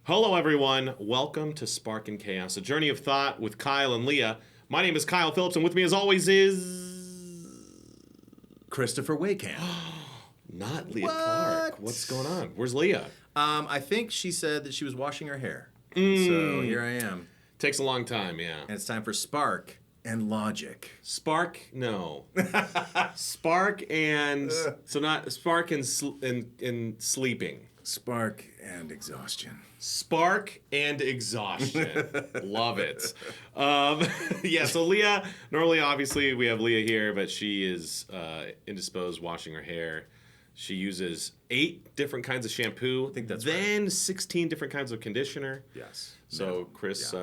Hello, everyone. Welcome to Spark and Chaos, a journey of thought with Kyle and Leah. My name is Kyle Phillips, and with me, as always, is Christopher Wehkamp. Not Leah Clark. What's going on? Where's Leah? I think she said that she was washing her hair. So here I am. Takes a long time, yeah. And it's time for Spark and Logic. Spark? No. Spark and so not Spark and sleeping. Spark and Exhaustion. Spark and Exhaustion. Love it. So Leah, normally, obviously, we have Leah here, but she is indisposed washing her hair. She uses 8 different kinds of shampoo. I think that's then right. 16 different kinds of conditioner. Yes. So Chris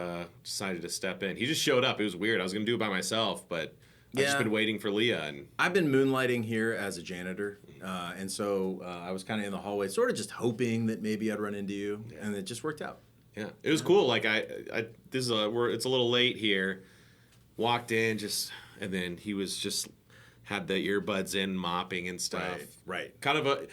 decided to step in. He just showed up. It was weird. I was going to do it by myself, but I've just been waiting for Leah. And I've been moonlighting here as a janitor, and so I was kind of in the hallway, sort of just hoping that maybe I'd run into you, and it just worked out. Yeah, it was cool. Like it's a little late here. Walked in and then he was just had the earbuds in, mopping and stuff. Right. Kind of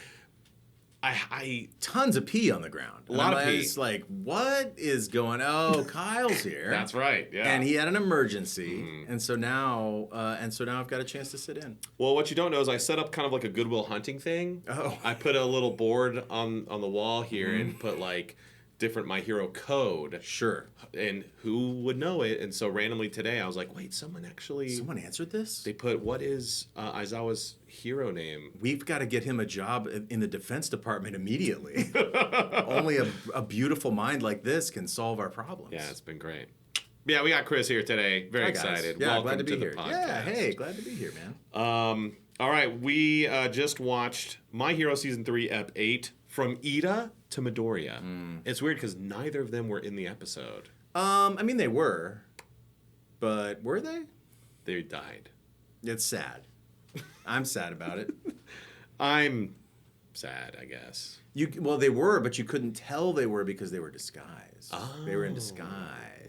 Tons of pee on the ground. A lot of pee. It's like, what is going on? Oh, Kyle's here. That's right, yeah. And he had an emergency, and so now I've got a chance to sit in. Well, what you don't know is I set up kind of like a Goodwill Hunting thing. Oh. I put a little board on the wall here and put like different My Hero code. Sure. And who would know it? And so randomly today I was like, wait, someone answered this? They put, what is Aizawa's hero name? We've got to get him a job in the Defense Department immediately. Only a beautiful mind like this can solve our problems. Yeah, it's been great. Yeah, we got Chris here today. Very excited. Yeah, welcome glad to be the here. podcast. Yeah, hey, glad to be here, man. All right, we just watched My Hero Season 3, Ep 8, From Iida to Midoriya. It's weird because neither of them were in the episode. I mean, they were, but were they? They died. It's sad. I'm sad about it. I'm sad, I guess. Well, they were, but you couldn't tell they were because they were disguised. Oh. They were in disguise.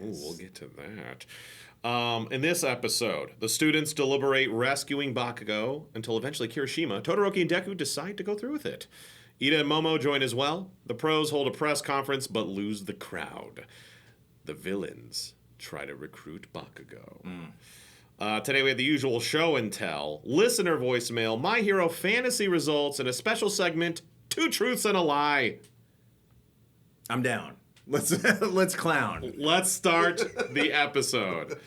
Ooh, we'll get to that. In this episode, the students deliberate rescuing Bakugo until eventually Kirishima, Todoroki, and Deku decide to go through with it. Iida and Momo join as well. The pros hold a press conference but lose the crowd. The villains try to recruit Bakugo. Today we have the usual show and tell, listener voicemail, My Hero fantasy results, and a special segment, 2 Truths and a Lie. I'm down. Let's clown. Let's start the episode.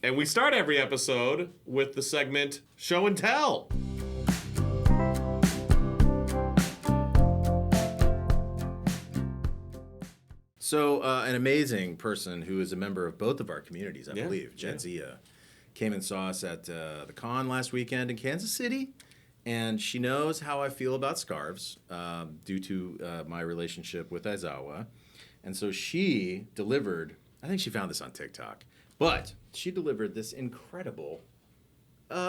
And we start every episode with the segment Show and Tell. So an amazing person who is a member of both of our communities, I believe, Jenzia, came and saw us at the con last weekend in Kansas City. And she knows how I feel about scarves due to my relationship with Aizawa. And so she delivered, I think she found this on TikTok, but she delivered this incredible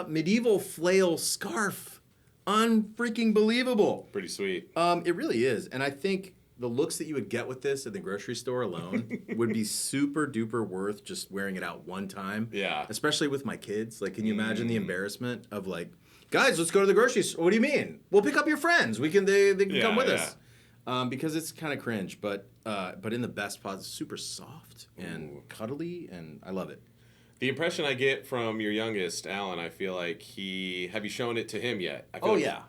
medieval flail scarf. Unfreaking believable. Pretty sweet. It really is. And I think the looks that you would get with this at the grocery store alone would be super duper worth just wearing it out one time. Yeah. Especially with my kids. Like, can you imagine the embarrassment of like, guys, let's go to the grocery store. What do you mean? We'll pick up your friends. They can come with us. Because it's kind of cringe, but in the best positive, super soft and cuddly, and I love it. The impression I get from your youngest, Alan, I feel like have you shown it to him yet? I feel Oh like yeah.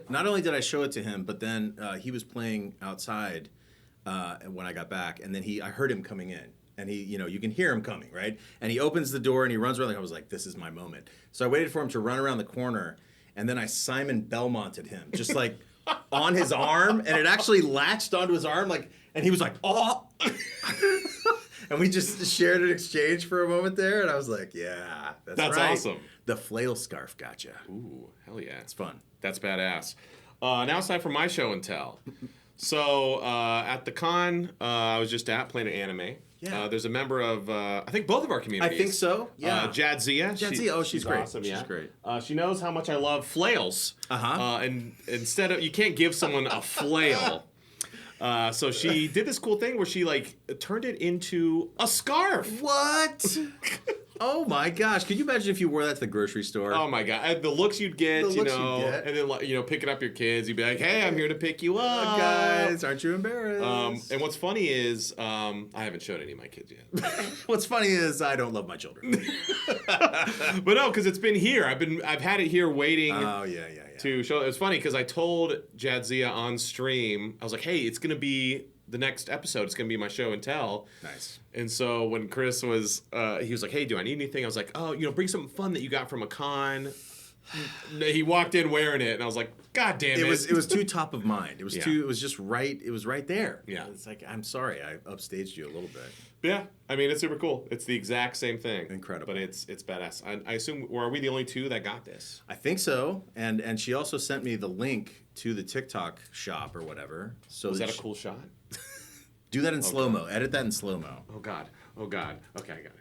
Not only did I show it to him, but then he was playing outside when I got back, and then I heard him coming in, and you can hear him coming, right? And he opens the door and he runs around. I was like, this is my moment. So I waited for him to run around the corner, and then I Simon Belmonted him, just like on his arm, and it actually latched onto his arm, and he was like, oh. And we just shared an exchange for a moment there, and I was like, yeah, that's right. Awesome. The flail scarf gotcha. Ooh, hell yeah. It's fun. That's badass. Now it's time for my show and tell. So at the con, I was just playing an anime. Yeah. There's a member of, I think both of our communities. I think so. Yeah. Jadzia. She's great. Awesome, She's great. She knows how much I love flails. And instead of, you can't give someone a flail. So she did this cool thing where she like turned it into a scarf. What? Oh my gosh! Could you imagine if you wore that to the grocery store? Oh my god, the looks you'd get, and then picking up your kids, you'd be like, "Hey, I'm here to pick you up, guys. Aren't you embarrassed?" And what's funny is, I haven't showed any of my kids yet. What's funny is I don't love my children. But no, because it's been here. I've had it here waiting. Oh yeah. To show. It was funny because I told Jadzia on stream, I was like, "Hey, it's gonna be the next episode. It's gonna be my show and tell." Nice. And so when Chris was, he was like, "Hey, do I need anything?" I was like, "Oh, bring something fun that you got from a con." He walked in wearing it, and I was like, "God damn it!" It was too top of mind. It was It was just right. It was right there. Yeah. It's like, I'm sorry, I upstaged you a little bit. Yeah, I mean, it's super cool. It's the exact same thing. Incredible. But it's badass. I assume, or are we the only two that got this? I think so. And she also sent me the link to the TikTok shop or whatever. So Was that a cool shot? Do that in slow-mo. Edit that in slow-mo. Oh God. Okay, I got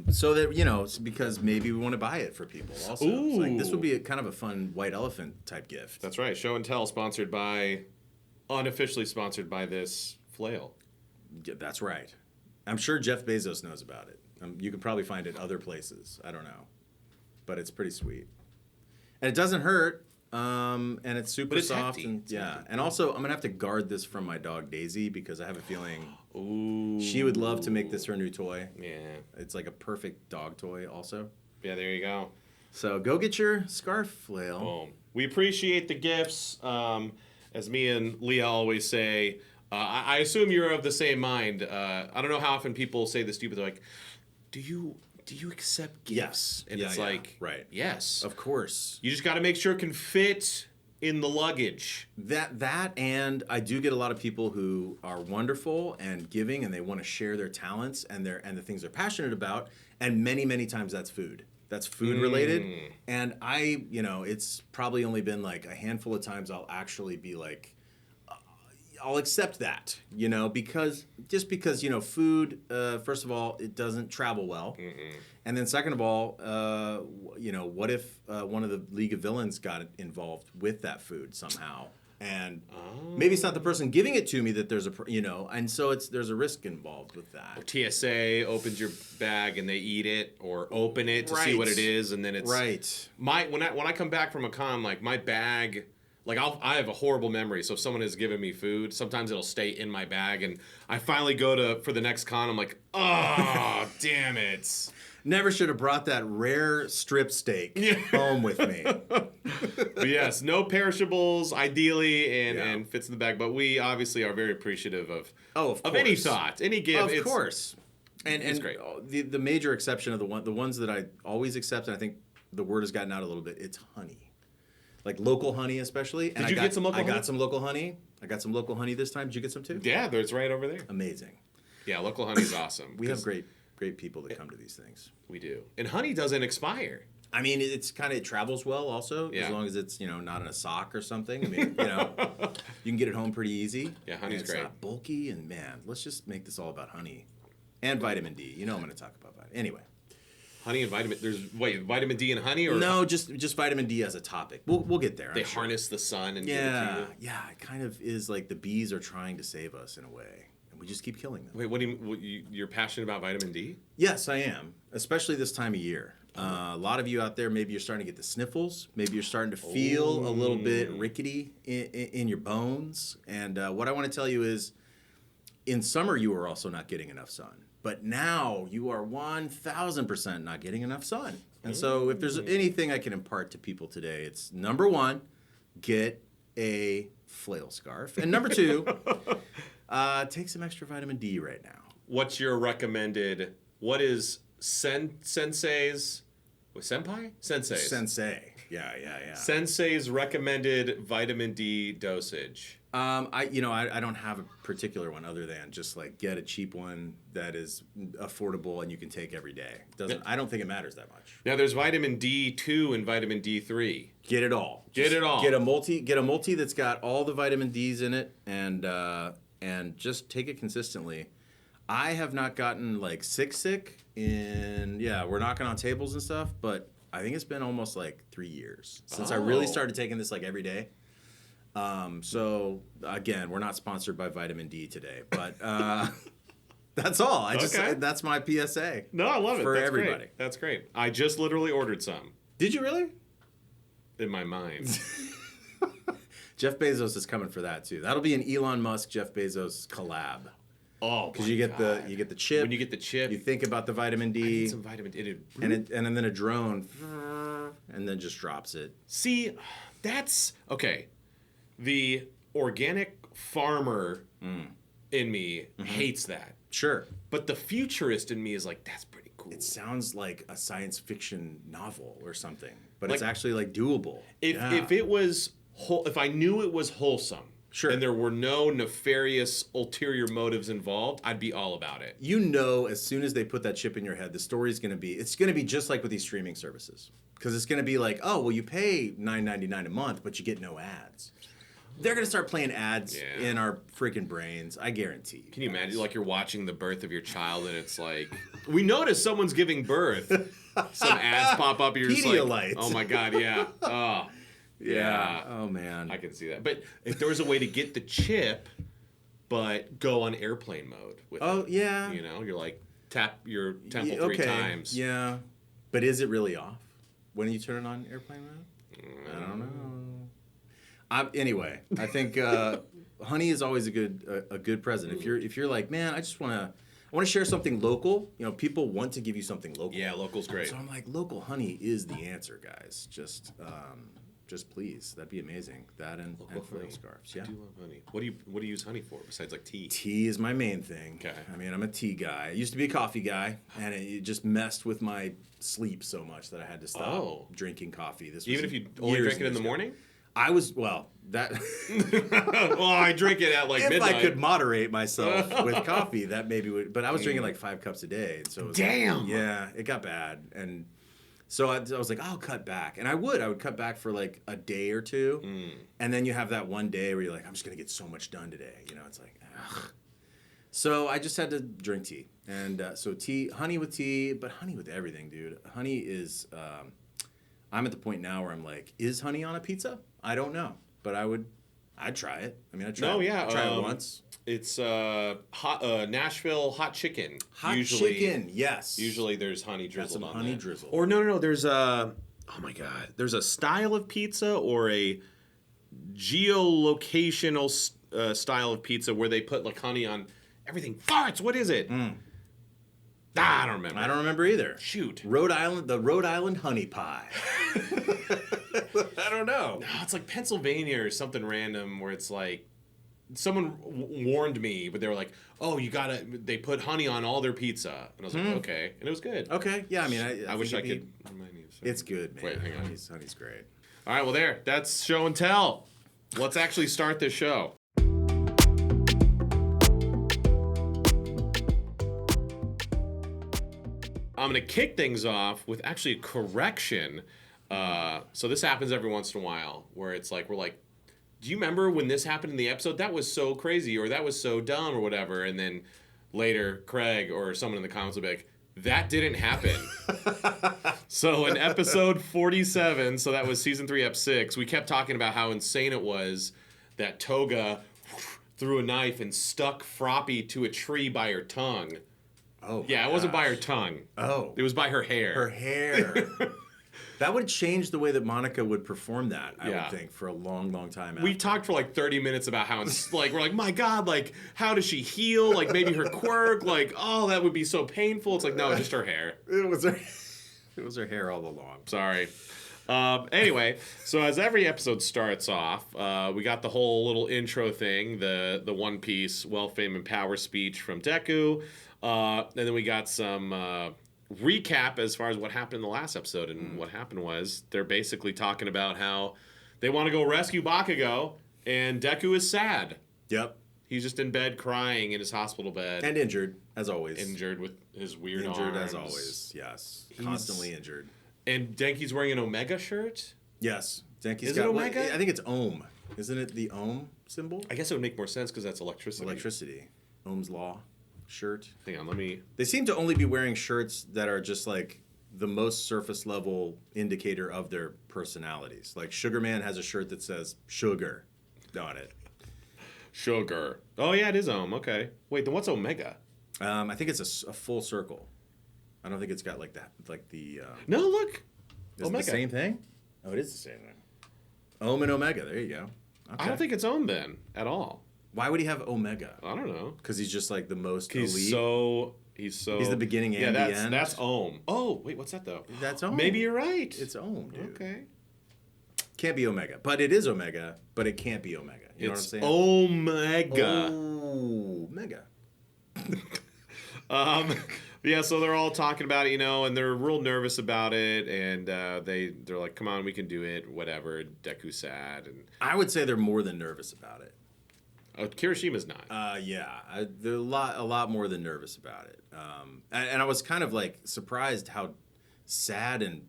it. So that, it's because maybe we want to buy it for people also. Ooh. It's like, this would be kind of a fun white elephant type gift. That's right. Show and Tell unofficially sponsored by this flail. Yeah, that's right. I'm sure Jeff Bezos knows about it. You can probably find it other places. I don't know. But it's pretty sweet. And it doesn't hurt. And it's super But it's soft. hefty. And, it's yeah. hefty. And also, I'm going to have to guard this from my dog Daisy because I have a feeling Ooh. she would love to make this her new toy. Yeah. It's like a perfect dog toy also. Yeah, there you go. So go get your scarf flail. Boom. We appreciate the gifts. As me and Leah always say, I assume you're of the same mind. I don't know how often people say this to you, but they're like, do you accept gifts? Yes. And Yeah, it's yeah. like, Right. Yes. Of course. You just got to make sure it can fit in the luggage. That and I do get a lot of people who are wonderful and giving and they want to share their talents and the things they're passionate about, and many times that's food. That's food related. And it's probably only been like a handful of times I'll actually be like, I'll accept that, because food, first of all, it doesn't travel well. And then second of all, what if one of the League of Villains got involved with that food somehow? And maybe it's not the person giving it to me that there's and so there's a risk involved with that. Or TSA opens your bag and they eat it, or open it to see what it is, and then it's right. When I come back from a con, like my bag. Like I have a horrible memory, so if someone has given me food, sometimes it'll stay in my bag, and I finally go for the next con. I'm like, oh, damn it! Never should have brought that rare strip steak home with me. But yes, no perishables, ideally, and fits in the bag. But we obviously are very appreciative of any thought, any gift. Of course, and it's great. The major exception of the ones that I always accept, and I think the word has gotten out a little bit. It's honey. Like local honey, especially. Did you get some local honey? I got some local honey. I got some local honey this time. Did you get some too? Yeah, it's right over there. Amazing. Yeah, local honey's awesome. We have great people that come to these things. We do. And honey doesn't expire. I mean, it travels well also, as long as it's, not in a sock or something. I mean, you can get it home pretty easy. Yeah, honey's great. It's not bulky, and man, let's just make this all about honey. And vitamin D. I'm going to talk about that. Anyway. Honey and vitamin. Vitamin D and honey, or no, just vitamin D as a topic. We'll get there. They harness the sun and give it to you. Yeah. It kind of is like the bees are trying to save us in a way, and we just keep killing them. Wait, what do you're passionate about vitamin D? Yes, I am, especially this time of year. A lot of you out there, maybe you're starting to get the sniffles. Maybe you're starting to feel a little bit rickety in your bones. And what I want to tell you is, in summer you are also not getting enough sun. But now you are 1,000% not getting enough sun. And so if there's anything I can impart to people today, it's number one, get a flail scarf. And number two, take some extra vitamin D right now. What's your recommended, what is Sensei's, Senpai? Sensei's. Sensei. Yeah. Sensei's recommended vitamin D dosage? I don't have a particular one other than just like get a cheap one that is affordable and you can take every day. I don't think it matters that much. Now there's vitamin D2 and vitamin D3. Get it all. Get it all. Get a multi that's got all the vitamin D's in it and just take it consistently. I have not gotten like sick we're knocking on tables and stuff, but I think it's been almost like 3 years since I really started taking this like every day. So again, we're not sponsored by vitamin D today, but that's all. That's my PSA. No, I love it. For That's everybody. Great. That's great. I just literally ordered some. Did you really? In my mind. Jeff Bezos is coming for that too. That'll be an Elon Musk Jeff Bezos collab. Oh, because you get the chip. When you get the chip, you think about the vitamin D. I need some vitamin D. And then a drone, and then just drops it. See, that's okay. The organic farmer in me hates that. Sure. But the futurist in me is like, that's pretty cool. It sounds like a science fiction novel or something, but it's actually like doable. If it was, if I knew it was wholesome, sure, and there were no nefarious ulterior motives involved, I'd be all about it. As soon as they put that chip in your head, the story's going to be, it's going to be just like with these streaming services. Because it's going to be like, oh, well, you pay $9.99 a month, but you get no ads. They're going to start playing ads in our freaking brains. I guarantee. Can you imagine, like, you're watching the birth of your child, and it's like, we notice someone's giving birth. Some ads pop up, and you're just like, oh, my God, yeah. Oh, yeah. Oh, man. I can see that. But if there was a way to get the chip, but go on airplane mode with it. Yeah. You know, you're like, tap your temple 3 times. Yeah. But is it really off when you turn it on airplane mode? I don't know. Anyway, I think honey is always a good present. If you're like, man, I want to share something local. You know, people want to give you something local. Yeah, local's great. So I'm like, local honey is the answer, guys. Just please, that'd be amazing. That and foil scarves. Yeah. I do love honey. What do you use honey for besides like tea? Tea is my main thing. Okay. I mean, I'm a tea guy. I used to be a coffee guy, and it just messed with my sleep so much that I had to stop drinking coffee. Even if you only drink it in the morning. I drink it at like if midnight. I could moderate myself with coffee, that maybe would. But I was drinking like 5 cups a day, and so it was it got bad, and so I was like, I'll cut back, and I would cut back for like a day or two, and then you have that one day where you're like, I'm just gonna get so much done today, you know? It's like, ugh. So I just had to drink tea, and so honey with tea, but honey with everything, dude. Honey is. I'm at the point now where I'm like, is honey on a pizza? I don't know, but I'd try it. I mean, I'd try it once. It's Nashville hot chicken. Chicken, yes. Usually there's honey drizzled on honey drizzle. Or no, there's oh my God, there's a style of pizza or a geolocational style of pizza where they put like honey on everything. Farts, what is it? I don't remember. I don't remember either. Shoot. The Rhode Island honey pie. I don't know. No, it's like Pennsylvania or something random where it's like someone warned me, but they were like, "Oh, they put honey on all their pizza," and I was like, "Okay," and it was good. Okay, yeah. I mean, I wish I could remind you. It's good, man. Wait, hang on. Honey's great. All right, well, that's show and tell. Let's actually start this show. I'm going to kick things off with actually a correction. So this happens every once in a while where it's like, we're like, do you remember when this happened in the episode? That was so crazy or that was so dumb or whatever. And then later, Craig or someone in the comments will be like, that didn't happen. So in episode 47, so that was season 3, ep 6, we kept talking about how insane it was that Toga threw a knife and stuck Froppy to a tree by her tongue. Oh, yeah, it wasn't by her tongue. Oh. It was by her hair. Her hair. That would change the way that Monica would perform that, I would think, for a long, long time after. We talked for like 30 minutes about how, like, we're like, my God, like, how does she heal? Like, maybe her quirk, like, oh, that would be so painful. It's like, no, just her hair. It was her hair all along. Sorry. Anyway, so as every episode starts off, we got the whole little intro thing, the One Piece wealth, fame, and power speech from Deku. And then we got some recap as far as what happened in the last episode. And what happened was they're basically talking about how they want to go rescue Bakugo. And Deku is sad. Yep. He's just in bed crying in his hospital bed. And injured, as always. Injured with his weird Injured arms. as always, yes. Constantly injured. And Denki's wearing an Omega shirt? Yes. Denki's Is got, it Omega? I think it's Ohm. Isn't it the Ohm symbol? I guess it would make more sense because that's electricity. Electricity. Ohm's Law shirt. Hang on, let me... They seem to only be wearing shirts that are just like the most surface level indicator of their personalities. Like Sugar Man has a shirt that says sugar on it. Sugar. Oh, yeah, it is Ohm. Okay. Wait, then what's Omega? I think it's a full circle. I don't think it's got like that, like the... No, look. Is Omega. it the same thing? Oh, it is the same thing. Ohm and Omega. There you go. Okay. I don't think it's Ohm then at all. Why would he have Omega? I don't know. Because he's just like the most elite. He's so... He's the beginning and the end. That's Ohm. Oh, wait, what's that though? That's Ohm. Maybe you're right. It's Ohm, dude. Okay. Can't be Omega. But it is Omega, but it can't be Omega. You know what I'm saying? Omega. Omega. Yeah, so they're all talking about it, and they're real nervous about it, and they're like, "Come on, we can do it." Whatever. Deku's sad, and I would say they're more than nervous about it. Kirishima's not. They're a lot more than nervous about it. And I was kind of like surprised how sad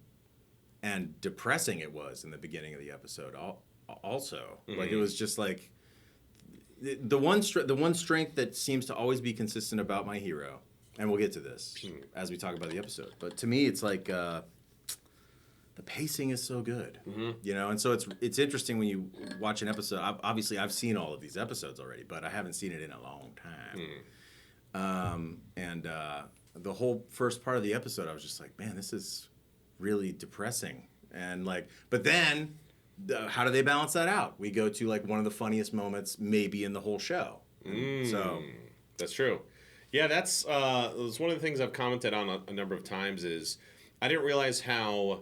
and depressing it was in the beginning of the episode. Also, like it was just like the one strength that seems to always be consistent about my hero. And we'll get to this as we talk about the episode. But to me, it's like the pacing is so good, And so it's interesting when you watch an episode. Obviously, I've seen all of these episodes already, but I haven't seen it in a long time. And the whole first part of the episode, I was just like, man, this is really depressing. And like, but then, how do they balance that out? We go to like one of the funniest moments maybe in the whole show. So that's true. Yeah, that's one of the things I've commented on a number of times is I didn't realize how,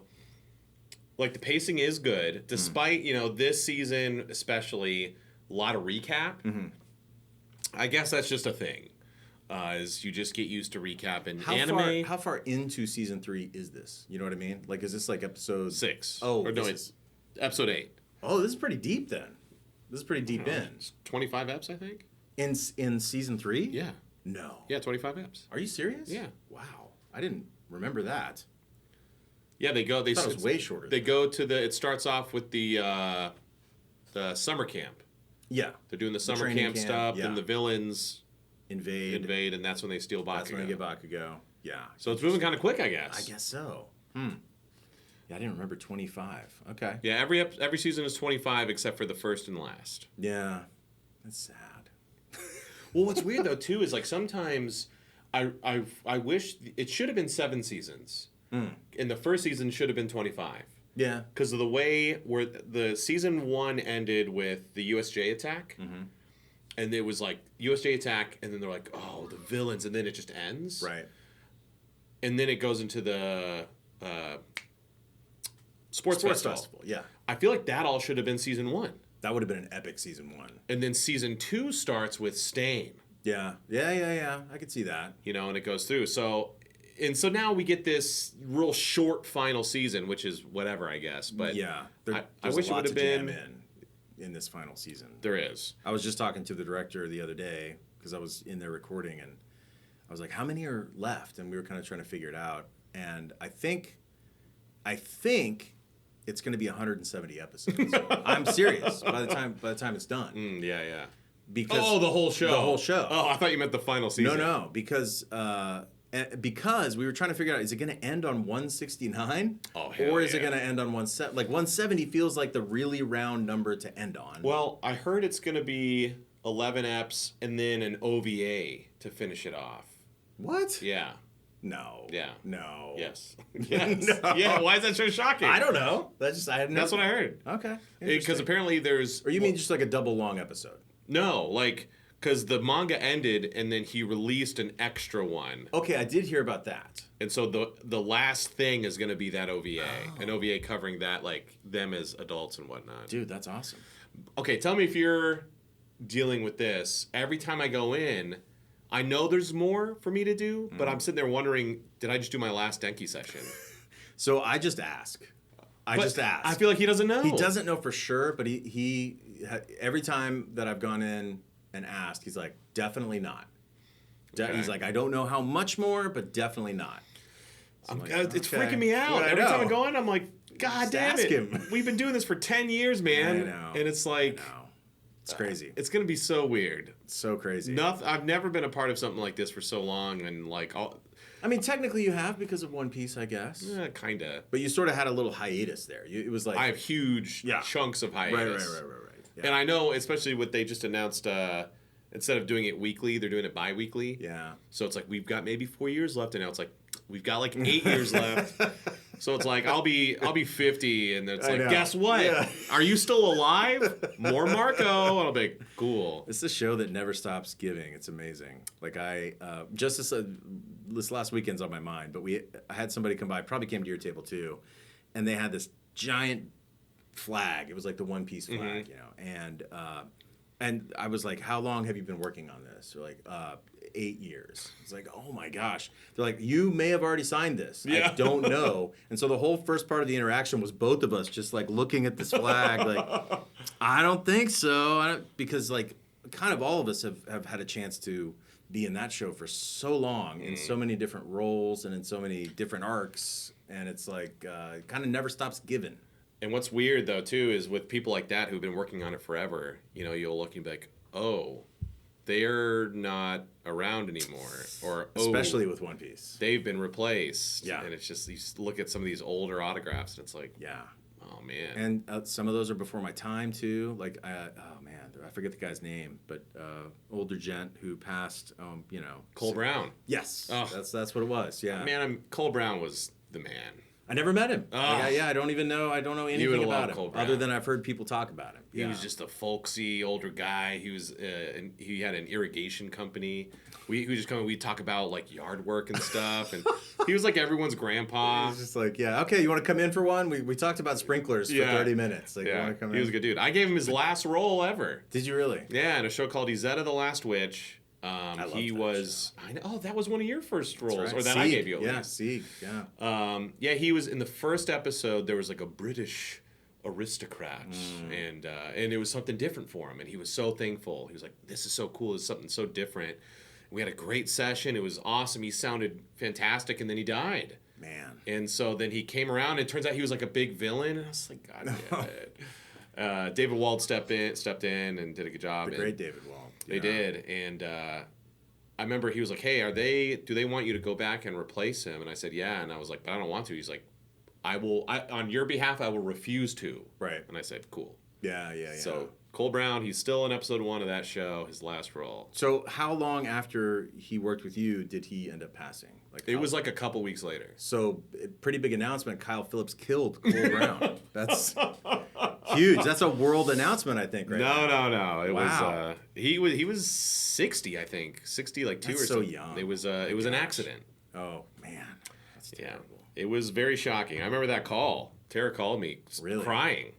like, the pacing is good, despite, this season especially, a lot of recap. I guess that's just a thing, is you just get used to recap in anime. How far into season 3 is this? You know what I mean? Like, is this like episode... 6. Oh, or no, it's episode 8. Oh, this is pretty deep then. This is pretty deep in. It's 25 eps, I think. In season 3? Yeah. No. Yeah, 25 eps. Are you serious? Yeah. Wow. I didn't remember that. Yeah, they go. I thought it was way shorter. They go to the. It starts off with the summer camp. Yeah. They're doing the summer camp stuff, yeah. and the villains invade, and that's when they steal Bakugo. That's when they get Bakugo. Yeah. So it's moving kind of quick, I guess. I guess so. Yeah, I didn't remember 25. Okay. Yeah, every season is 25 except for the first and last. Yeah. That's sad. Well, what's weird though too is like sometimes I wish it should have been 7 seasons, and the first season should have been 25. Yeah, because of the way where the season 1 ended with the USJ attack, and it was like USJ attack, and then they're like, oh, the villains, and then it just ends. Right. And then it goes into the sports festival. Yeah. I feel like that all should have been season 1. That would have been an epic season 1. And then season 2 starts with Stain. Yeah. I could see that. And it goes through. So now we get this real short final season, which is whatever, I guess. But yeah, I wish it would have been in this final season. There is. I was just talking to the director the other day because I was in there recording, and I was like, "How many are left?" And we were kind of trying to figure it out. And I think it's going to be 170 episodes. I'm serious. By the time it's done. Yeah. Because the whole show. The whole show. Oh, I thought you meant the final season. No, because we were trying to figure out, is it going to end on 169? Oh, hell or is it going to end on 170? Like 170 feels like the really round number to end on. Well, I heard it's going to be 11 eps and then an OVA to finish it off. What? Yeah. No. Yeah. No. Yes. No. Yeah. Why is that so shocking? I don't know. That's what I heard. Okay. Because apparently there's. Or you mean just like a double long episode? No, like because the manga ended and then he released an extra one. Okay, I did hear about that. And so the last thing is going to be that OVA, an OVA covering that, like them as adults and whatnot. Dude, that's awesome. Okay, tell me if you're dealing with this. Every time I go in, I know there's more for me to do, but I'm sitting there wondering, did I just do my last Denki session? So I just ask. I just asked. I feel like he doesn't know. He doesn't know for sure, but he every time that I've gone in and asked, he's like, definitely not. Okay. He's like, I don't know how much more, but definitely not. So It's freaking me out. Yeah, Every time I go in, I'm like, God Just damn ask it. him. We've been doing this for 10 years, man. I know. And it's like, it's crazy. it's going to be so weird. It's so crazy. I've never been a part of something like this for so long. And like, I mean, technically you have because of One Piece, I guess. kind of. But you sort of had a little hiatus there. It was like... I have huge chunks of hiatus. Right. Yeah. And I know, especially what they just announced, instead of doing it weekly, they're doing it bi-weekly. Yeah. So it's like, we've got maybe 4 years left, and now it's like, we've got like 8 years left. So it's like, I'll be 50, and it's like, guess what? Yeah. Are you still alive? More Marco. And I'll be like, cool. It's a show that never stops giving. It's amazing. Like just this last weekend's on my mind, but I had somebody come by, probably came to your table too, and they had this giant flag. It was like the One Piece flag, and I was like, how long have you been working on this? They're like, 8 years. It's like, oh my gosh. They're like, you may have already signed this. Yeah. I don't know. And so the whole first part of the interaction was both of us just like looking at this flag, like, I don't think so. Because like kind of all of us have had a chance to be in that show for so long in so many different roles and in so many different arcs. And it's like, it kind of never stops giving. And what's weird, though, too, is with people like that who've been working on it forever, you'll look and be like, oh, they're not around anymore. Or, especially with One Piece. They've been replaced. Yeah. And it's just, you look at some of these older autographs, and it's like, yeah. Oh, man. And some of those are before my time, too. Like, I forget the guy's name, but older gent who passed, Cole Brown. Yes. Oh. That's what it was, yeah. Man, Cole Brown was the man. I never met him. Oh. I don't even know. I don't know anything about him Cole other than I've heard people talk about him. He was just a folksy older guy. He was he had an irrigation company. We just come. We talk about like yard work and stuff, and he was like everyone's grandpa. He was just like, yeah, okay, you want to come in for one? We talked about sprinklers for 30 minutes. Like, you want to come in? He was a good dude. I gave him his last role ever. Did you really? Yeah, in a show called Iida the Last Witch. He was. I know. Oh, that was one of your first roles, right. or that Sieg. I gave you. Yeah, Sieg. Yeah. He was in the first episode. There was like a British aristocrat, and it was something different for him, and he was so thankful. He was like, "This is so cool. It's something so different." We had a great session. It was awesome. He sounded fantastic, and then he died. Man. And so then he came around, and it turns out he was like a big villain, and I was like, God damn it. David Wald stepped in and did a good job. The great David Wald. They did, and I remember he was like, "Hey, do they want you to go back and replace him?" And I said, "Yeah," and I was like, "But I don't want to." He's like, on your behalf, I will refuse to." Right. And I said, "Cool." Yeah. So Cole Brown, he's still in episode 1 of that show, his last role. So how long after he worked with you did he end up passing? It was like a couple weeks later. So pretty big announcement. Kyle Phillips killed Cole Brown. That's huge. That's a world announcement, I think. Right? No. It was he was 60, I think, 60, like 2 That's or so something. young. It was an accident. Oh man, that's terrible. It was very shocking. I remember that call. Tara called me, crying.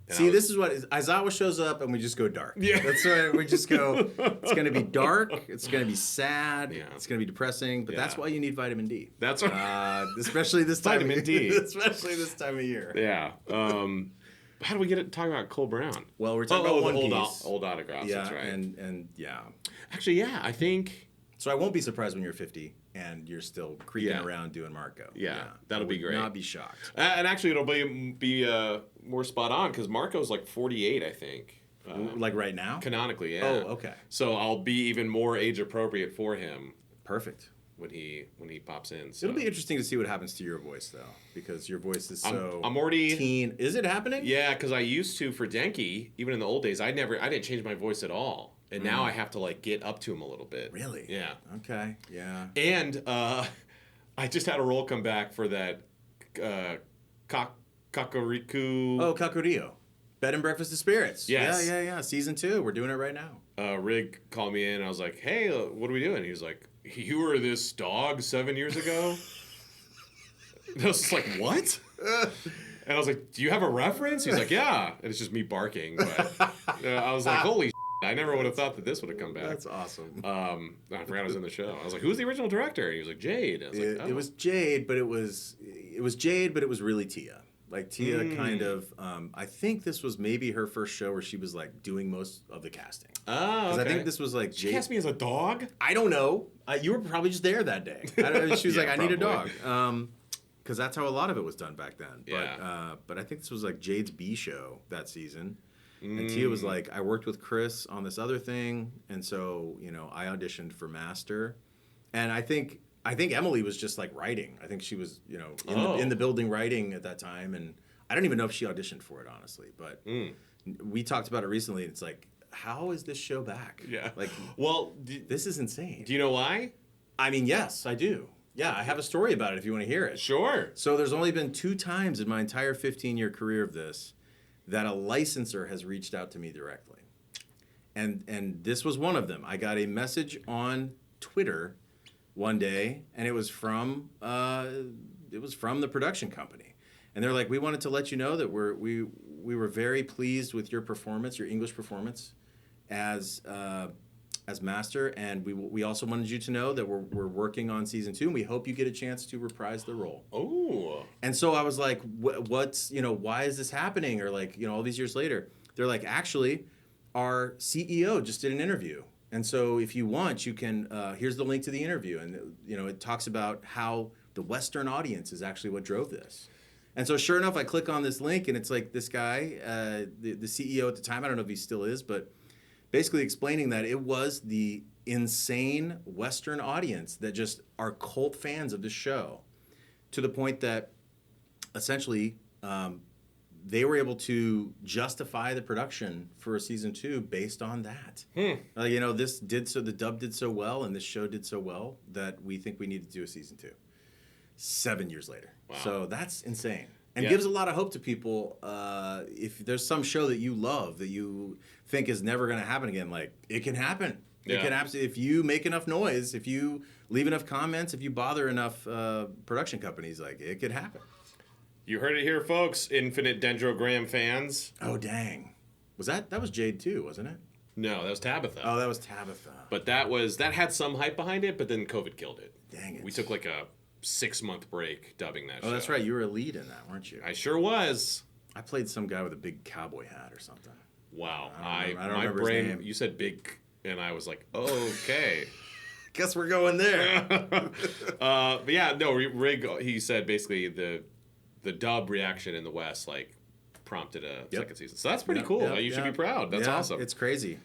See, this is what Aizawa shows up, and we just go dark. Yeah, that's right. We just go. It's going to be dark. It's going to be sad. Yeah. It's going to be depressing. But that's why you need vitamin D. That's right. Especially this time. Vitamin D. Especially this time of year. Yeah. How do we get talking about Cole Brown? Well, we're talking about One Piece. Old autographs. Yeah, that's right. And yeah. Actually, yeah. I think. So I won't be surprised when you're 50 and you're still creeping around doing Marco. Yeah, that'll be great. Not be shocked. And actually, it'll be more spot on because Marco's like 48, I think. Like right now? Canonically, yeah. Oh, okay. So I'll be even more age appropriate for him. Perfect. When he pops in. So. It'll be interesting to see what happens to your voice though, because your voice is so I'm already teen. Is it happening? Yeah, because I used to for Denki, even in the old days, I didn't change my voice at all. And now I have to like get up to him a little bit. Really? Yeah. Okay. Yeah. And I just had a role come back for that Kakoriku. Oh, Kakurio. Bed and Breakfast of Spirits. Yes. Yeah. Season 2. We're doing it right now. Rig called me in. And I was like, "Hey, what are we doing?" He was like, "You were this dog 7 years ago." And I was just like, "What?" And I was like, "Do you have a reference?" He's like, "Yeah." And it's just me barking. But I was like, "Holy shit. I never would have thought that this would have come back." That's awesome. I forgot I was in the show. I was like, "Who's the original director?" And he was like, "Jade." I was like, "Oh." It was Jade, but it was Jade, but it was really Tia. Like Tia kind of, I think this was maybe her first show where she was like doing most of the casting. Oh, okay. Because I think this was like She cast me as a dog? I don't know. You were probably just there that day. She was like, I need a dog. Because that's how a lot of it was done back then. Yeah. But I think this was like Jade's B show that season. And Tia was like, I worked with Chris on this other thing. And so, I auditioned for Master. And I think Emily was just like writing. I think she was, in the building writing at that time. And I don't even know if she auditioned for it, honestly. But we talked about it recently. And it's like, how is this show back? Yeah. Like, well, this is insane. Do you know why? I mean, yes, I do. Yeah, I have a story about it if you want to hear it. Sure. So there's only been 2 times in my entire 15-year career of this that a licensor has reached out to me directly. And this was one of them. I got a message on Twitter one day, and it was from the production company. And they're like, we wanted to let you know that we were very pleased with your performance, your English performance as Master, and we also wanted you to know that we're working on season 2, and we hope you get a chance to reprise the role. Oh. And so I was like, what's why is this happening? Or like all these years later, they're like, actually, our CEO just did an interview, and so if you want, you can. Here's the link to the interview, and it talks about how the Western audience is actually what drove this. And so sure enough, I click on this link, and it's like this guy, the CEO at the time. I don't know if he still is, but basically explaining that it was the insane Western audience that just are cult fans of the show, to the point that essentially they were able to justify the production for a season 2 based on that. The dub did so well and this show did so well that we think we need to do a season 2. 7 years later. Wow. So that's insane. And gives a lot of hope to people. If there's some show that you love that you think is never going to happen again, like, it can happen. Yeah. It can absolutely, if you make enough noise, if you leave enough comments, if you bother enough production companies, like, it could happen. You heard it here, folks. Infinite Dendrogram fans. Oh, dang. That was Jade too, wasn't it? No, that was Tabitha. Oh, that was Tabitha. But that had some hype behind it, but then COVID killed it. Dang it. We took like a 6-month break dubbing that show. Oh, that's right. You were a lead in that, weren't you? I sure was. I played some guy with a big cowboy hat or something. Wow. I don't my remember brain, his name. You said big, and I was like, okay. Guess we're going there. But yeah, no, Rig, he said basically the dub reaction in the West, like, prompted a second season. So that's pretty cool. You should be proud. That's awesome. It's crazy.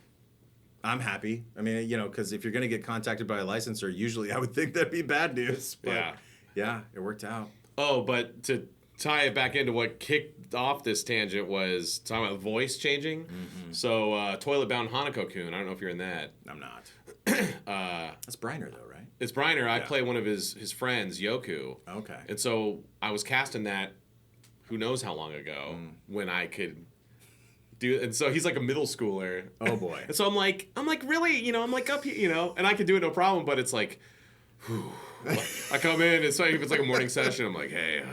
I'm happy. I mean, because if you're going to get contacted by a licensor, usually I would think that'd be bad news. But yeah, it worked out. Oh, but to tie it back into what kicked off this tangent was talking about voice changing. Mm-hmm. So, Toilet Bound Hanako-kun, I don't know if you're in that. I'm not. That's Briner, though, right? It's Briner. I play one of his friends, Yoku. Okay. And so I was casting that who knows how long ago when I could do, and so he's like a middle schooler. Oh boy. And so I'm like really, I'm like up here, and I could do it no problem, but it's like, whew. I come in, it's like, if it's like a morning session, I'm like, hey,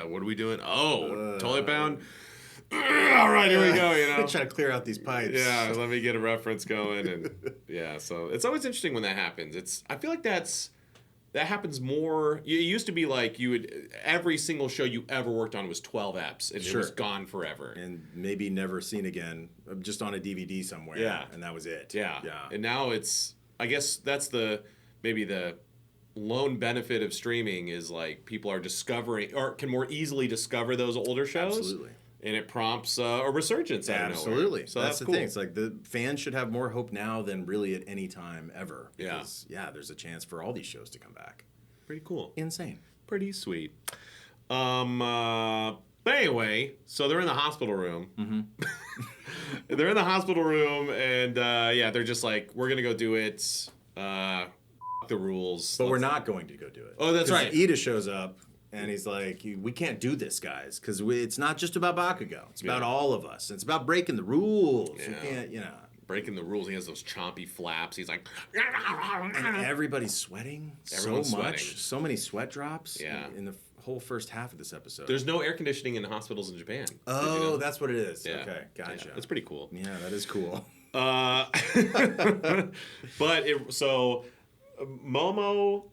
what are we doing? Toilet Bound. All right, here we go, Trying to clear out these pipes. Yeah, let me get a reference going, and so it's always interesting when that happens. I feel like that happens more. It used to be like every single show you ever worked on was 12 eps, and it was gone forever. And maybe never seen again, just on a DVD somewhere. Yeah. And that was it. Yeah. Yeah. And now I guess that's maybe the lone benefit of streaming is like people are discovering or can more easily discover those older shows. Absolutely. And it prompts a resurgence out of nowhere. Absolutely. So that's that's the cool. thing. It's like the fans should have more hope now than really at any time ever. Because, there's a chance for all these shows to come back. Pretty cool. Insane. Pretty sweet. But anyway, so they're in the hospital room. Mm-hmm. They're in the hospital room, and they're just like, we're gonna go do it. The rules. But we're not going to go do it. Oh, that's right. Iida shows up, and he's like, we can't do this, guys, because it's not just about Bakugo. It's about all of us. It's about breaking the rules. Yeah. We can't, breaking the rules. He has those chompy flaps. He's like, and everybody's sweating Everyone's so much. sweating. So many sweat drops Yeah. in the whole first half of this episode. There's no air conditioning in hospitals in Japan. Did Oh, you know? that's what it is. Yeah. Okay, gotcha. Yeah, that's pretty cool. Yeah, that is cool. But so Momo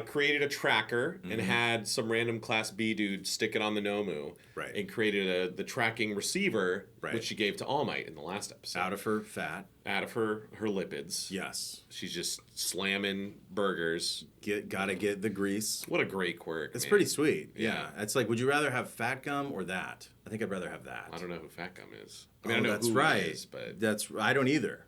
created a tracker and had some random Class B dude stick it on the Nomu. Right. And created the tracking receiver, right. which she gave to All Might in the last episode. Out of her fat. Out of her lipids. Yes. She's just slamming burgers. Gotta get the grease. What a great quirk. It's pretty sweet. Yeah. It's like, would you rather have fat gum or that? I think I'd rather have that. I don't know who Fat Gum is. I mean, I know that's who right. he is, but I don't either.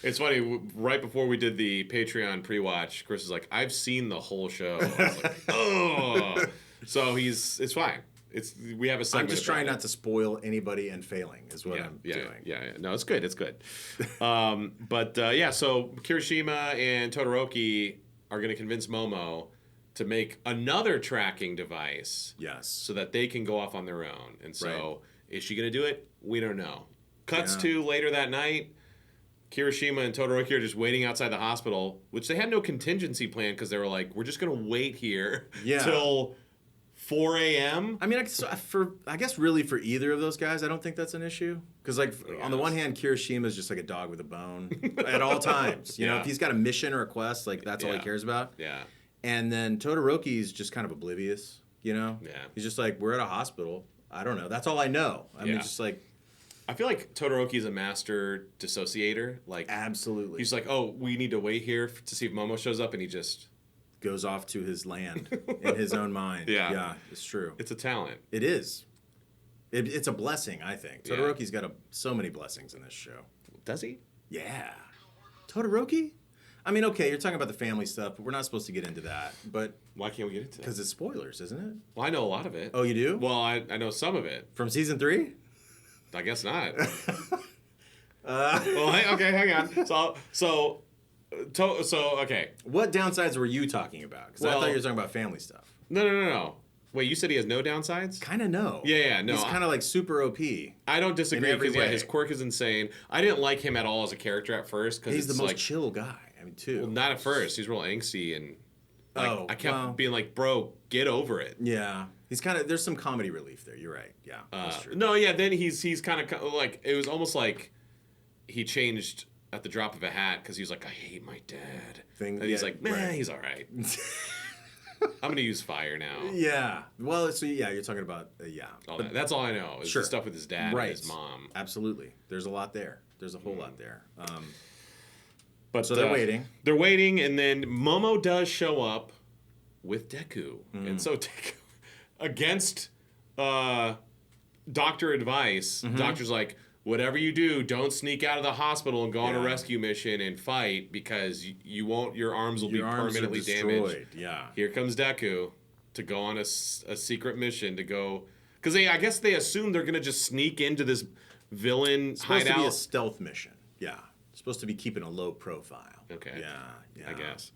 It's funny, right before we did the Patreon pre-watch, Chris is like, I've seen the whole show. I was like, oh. So it's fine. We have a segment. I'm just trying not to spoil anybody and failing is what I'm doing. Yeah. No, it's good. It's good. So Kirishima and Todoroki are going to convince Momo to make another tracking device. Yes. So that they can go off on their own. And so is she going to do it? We don't know. Cuts to later that night. Kirishima and Todoroki are just waiting outside the hospital, which they had no contingency plan because they were like, we're just going to wait here till 4 a.m. I mean, I guess really for either of those guys, I don't think that's an issue. Because on the one hand, Kirishima is just like a dog with a bone at all times. You know, if he's got a mission or a quest, like that's all he cares about. Yeah. And then Todoroki's just kind of oblivious, you know? Yeah. He's just like, we're at a hospital. I don't know. That's all I know. I mean, just like... I feel like Todoroki is a master dissociator. Like absolutely. He's like, oh, we need to wait here to see if Momo shows up, and he just... goes off to his land in his own mind. Yeah, it's true. It's a talent. It is. It's a blessing, I think. Todoroki's got so many blessings in this show. Does he? Yeah. Todoroki? I mean, okay, you're talking about the family stuff, but we're not supposed to get into that. But why can't we get into that? Because it's spoilers, isn't it? Well, I know a lot of it. Oh, you do? Well, I know some of it. From season 3? I guess not. Okay, hang on. So, okay. What downsides were you talking about? Because I thought you were talking about family stuff. No. Wait, you said he has no downsides? Kind of no. Yeah, no. He's kind of like super OP. I don't disagree because his quirk is insane. I didn't like him at all as a character at first because he's the most chill guy. I mean, too. Well, not at first. He's real angsty and I kept being like, bro, get over it. Yeah. He's kind of, there's some comedy relief there. You're right. Yeah, that's true. No, yeah, then he's kind of like, it was almost like he changed at the drop of a hat because he was like, I hate my dad. And he's like, man, he's all right. I'm going to use fire now. Yeah. Well, so you're talking about, That's all I know is the stuff with his dad and his mom. Absolutely. There's a lot there. There's a whole lot there. But so they're waiting. They're waiting, and then Momo does show up with Deku. And so Deku, against doctor advice, doctor's like, whatever you do, don't sneak out of the hospital and go on a rescue mission and fight because you won't. Your arms will be permanently damaged. Yeah. Here comes Deku to go on a secret mission to go because I guess they assume they're gonna just sneak into this villain it's hideout. Supposed to be a stealth mission. Yeah. Supposed to be keeping a low profile. Okay. Yeah. I guess.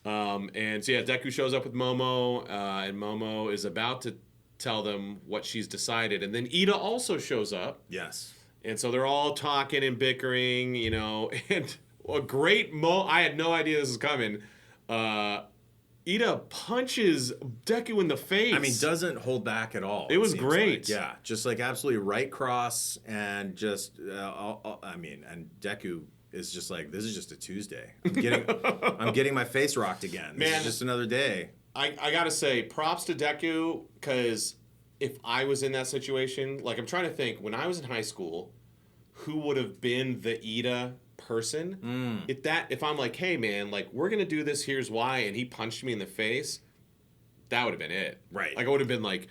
And so Deku shows up with Momo, and Momo is about to tell them what she's decided, and then Iida also shows up. Yes. And so they're all talking and bickering, and a great I had no idea this was coming. Iida punches Deku in the face. I mean, doesn't hold back at all. It was great. Like. Yeah, just like absolutely right cross and just, and Deku is just like, this is just a Tuesday. I'm getting my face rocked again. This is just another day. I gotta say, props to Deku, because if I was in that situation, like I'm trying to think, when I was in high school, who would have been the Iida person? If I'm like, hey man, like we're gonna do this, here's why, and he punched me in the face, that would have been it. Right. Like I would have been like,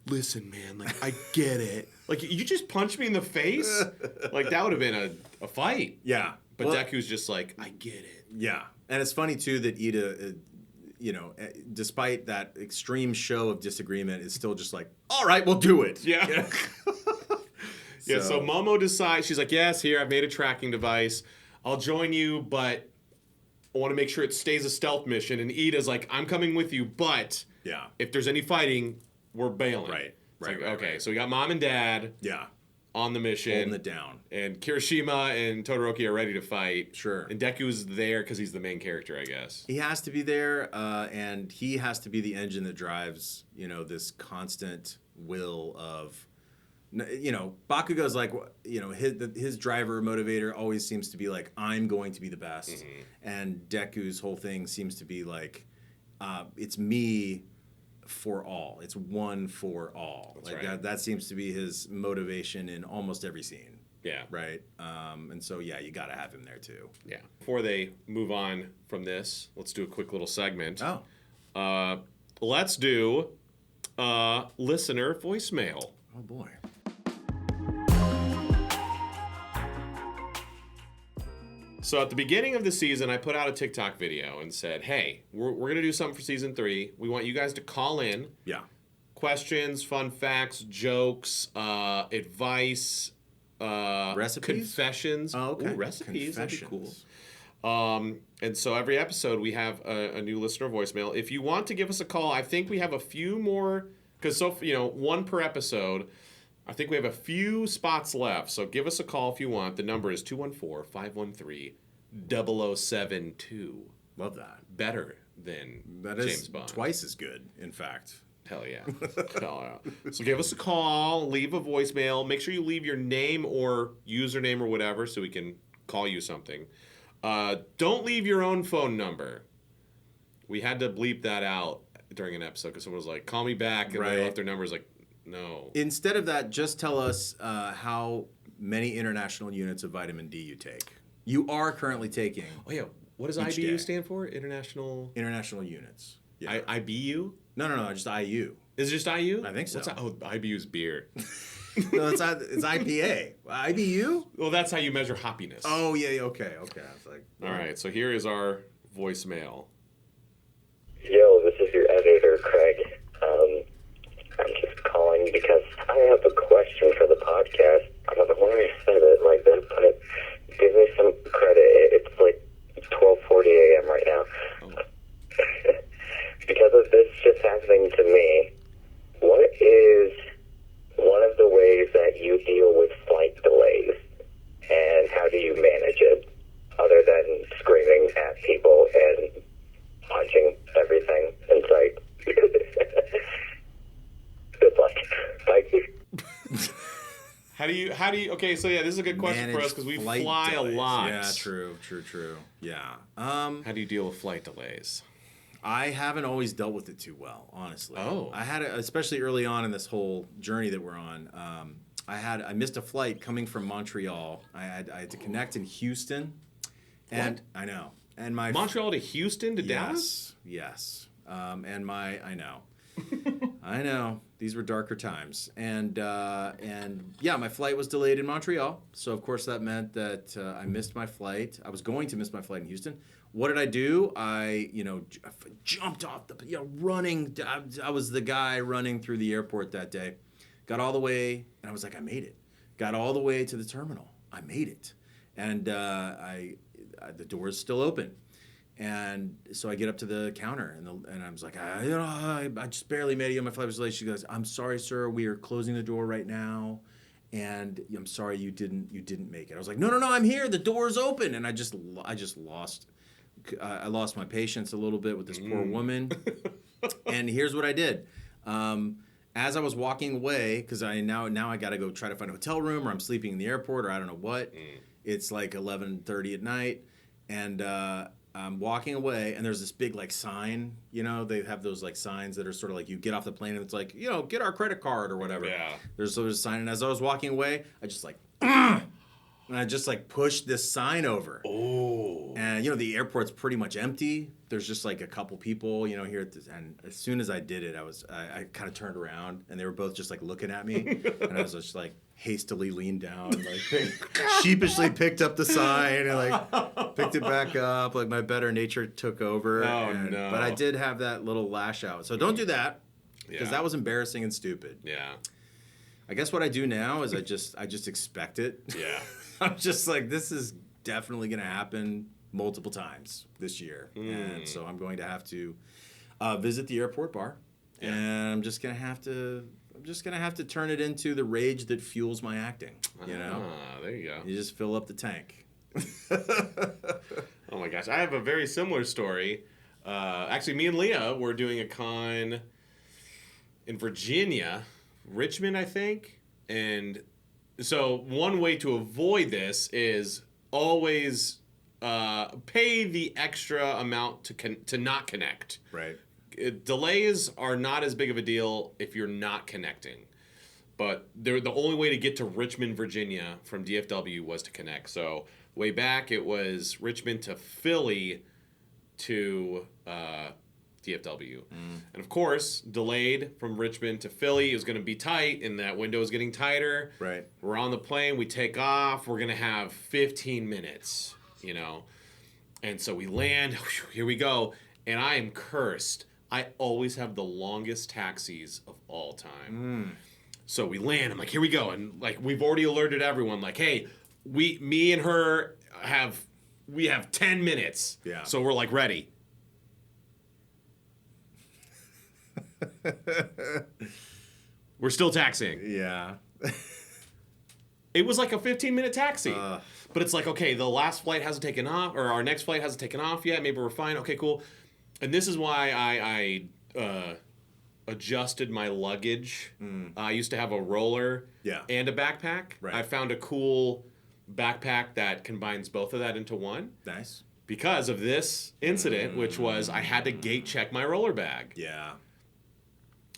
listen man, like I get it. Like you just punched me in the face? Like that would have been a fight. Yeah. But Deku's just like, I get it. Yeah. And it's funny too that Iida, despite that extreme show of disagreement, is still just like, all right, we'll do it. Yeah. So Momo decides, she's like, yes, here, I've made a tracking device. I'll join you, but I want to make sure it stays a stealth mission. And Iida's like, I'm coming with you, but if there's any fighting, we're bailing. Right. So we got mom and dad on the mission. Holding it down. And Kirishima and Todoroki are ready to fight. Sure. And Deku's there because he's the main character, I guess. He has to be there, and he has to be the engine that drives, this constant will of Bakugo's like, his driver motivator always seems to be like, I'm going to be the best. Mm-hmm. And Deku's whole thing seems to be like, it's me for all. It's one for all. That's right. That seems to be his motivation in almost every scene. Yeah. Right? And so, yeah, you got to have him there, too. Yeah. Before they move on from this, let's do a quick little segment. Oh. Let's do listener voicemail. Oh, boy. So at the beginning of the season, I put out a TikTok video and said, hey, we're going to do something for season 3. We want you guys to call in. Yeah. Questions, fun facts, jokes, advice, recipes? Confessions. Oh, okay. Ooh, recipes. That'd be cool. And so every episode we have a new listener voicemail. If you want to give us a call, I think we have a few more, because one per episode. I think we have a few spots left, so give us a call if you want. The number is 214-513-0072. Love that. Better than that James is Bond. Twice as good, in fact. Hell yeah. Hell yeah. So give us a call, leave a voicemail. Make sure you leave your name or username or whatever so we can call you something. Don't leave your own phone number. We had to bleep that out during an episode because someone was like, call me back, and they left their numbers like, no. Instead of that, just tell us how many international units of vitamin D you take. You are currently taking. Oh, yeah. What does IBU stand for? International units. Yeah. IBU? No, just IU. Is it just IU? I think so. IBU's beer. No, it's IPA. IBU? Well, that's how you measure hoppiness. Oh, yeah, okay. I was like... All right, so here is our voicemail. Yo, this is your editor, Craig. I'm just calling because I have a question for the podcast. I don't know why I said it like that, but give me some credit. It's like 12:40 a.m. right now. Oh. Because of this just happening to me, what is one of the ways that you deal with flight delays, and how do you manage it, other than screaming at people and punching everything in sight? Good luck. Thank you. How do you, okay, so yeah, this is a good question for us because we fly delays. A lot. Yeah, true. Yeah. How do you deal with flight delays? I haven't always dealt with it too well, honestly. Oh. I had, especially early on in this whole journey that we're on, I missed a flight coming from Montreal. I had to connect in Houston. And what? I know. And my Montreal to Houston to Dallas? Yes. I know. I know. These were darker times. And yeah, my flight was delayed in Montreal. So, of course, that meant that I missed my flight. I was going to miss my flight in Houston. What did I do? I jumped off running. I was the guy running through the airport that day. Got all the way, and I was like, I made it. Got all the way to the terminal. I made it. And the door's still open. And so I get up to the counter, and I was like, I just barely made it. My flight was late. She goes, I'm sorry, sir. We are closing the door right now, and I'm sorry you didn't make it. I was like, no, I'm here. The door's open, and I just lost. I lost my patience a little bit with this poor woman. And here's what I did. As I was walking away, because I got to go try to find a hotel room, or I'm sleeping in the airport, or I don't know what. It's like 11:30 at night, and I'm walking away, and there's this big sign. They have those signs that are sort of like you get off the plane, and it's like, get our credit card or whatever. Yeah. There's a sign, and as I was walking away, I just and I just pushed this sign over. Oh. And the airport's pretty much empty. There's just a couple people, here at this, and as soon as I did it, I kind of turned around, and they were both just looking at me, and I was just hastily leaned down, sheepishly picked up the sign and picked it back up. My better nature took over. Oh, no. But I did have that little lash out. So don't do that, because that was embarrassing and stupid. Yeah. I guess what I do now is I just expect it. Yeah. I'm just this is definitely going to happen multiple times this year. And so I'm going to have to visit the airport bar. Yeah. And I'm just going to have to turn it into the rage that fuels my acting, there you go. You just fill up the tank. Oh my gosh. I have a very similar story. Actually, me and Leah were doing a con in Virginia, Richmond, I think. And so one way to avoid this is always pay the extra amount to not connect. Right. Delays are not as big of a deal if you're not connecting. But the only way to get to Richmond, Virginia from DFW was to connect. So way back, it was Richmond to Philly to DFW. And of course, delayed from Richmond to Philly. It was going to be tight, and that window is getting tighter. Right. We're on the plane. We take off. We're going to have 15 minutes, you know. And so we land. Here we go. And I am cursed. I always have the longest taxis of all time. So we land. I'm like, here we go. And like, we've already alerted everyone. Like, hey, me and her we have 10 minutes. Yeah. So we're like ready. We're still taxiing. Yeah. It was like a 15-minute taxi. But it's like, okay, the last flight hasn't taken off, or our next flight hasn't taken off yet. Maybe we're fine. Okay, cool. And this is why I adjusted my luggage. I used to have a roller and a backpack. Right. I found a cool backpack that combines both of that into one. Nice. Because of this incident, which was I had to gate check my roller bag. Yeah.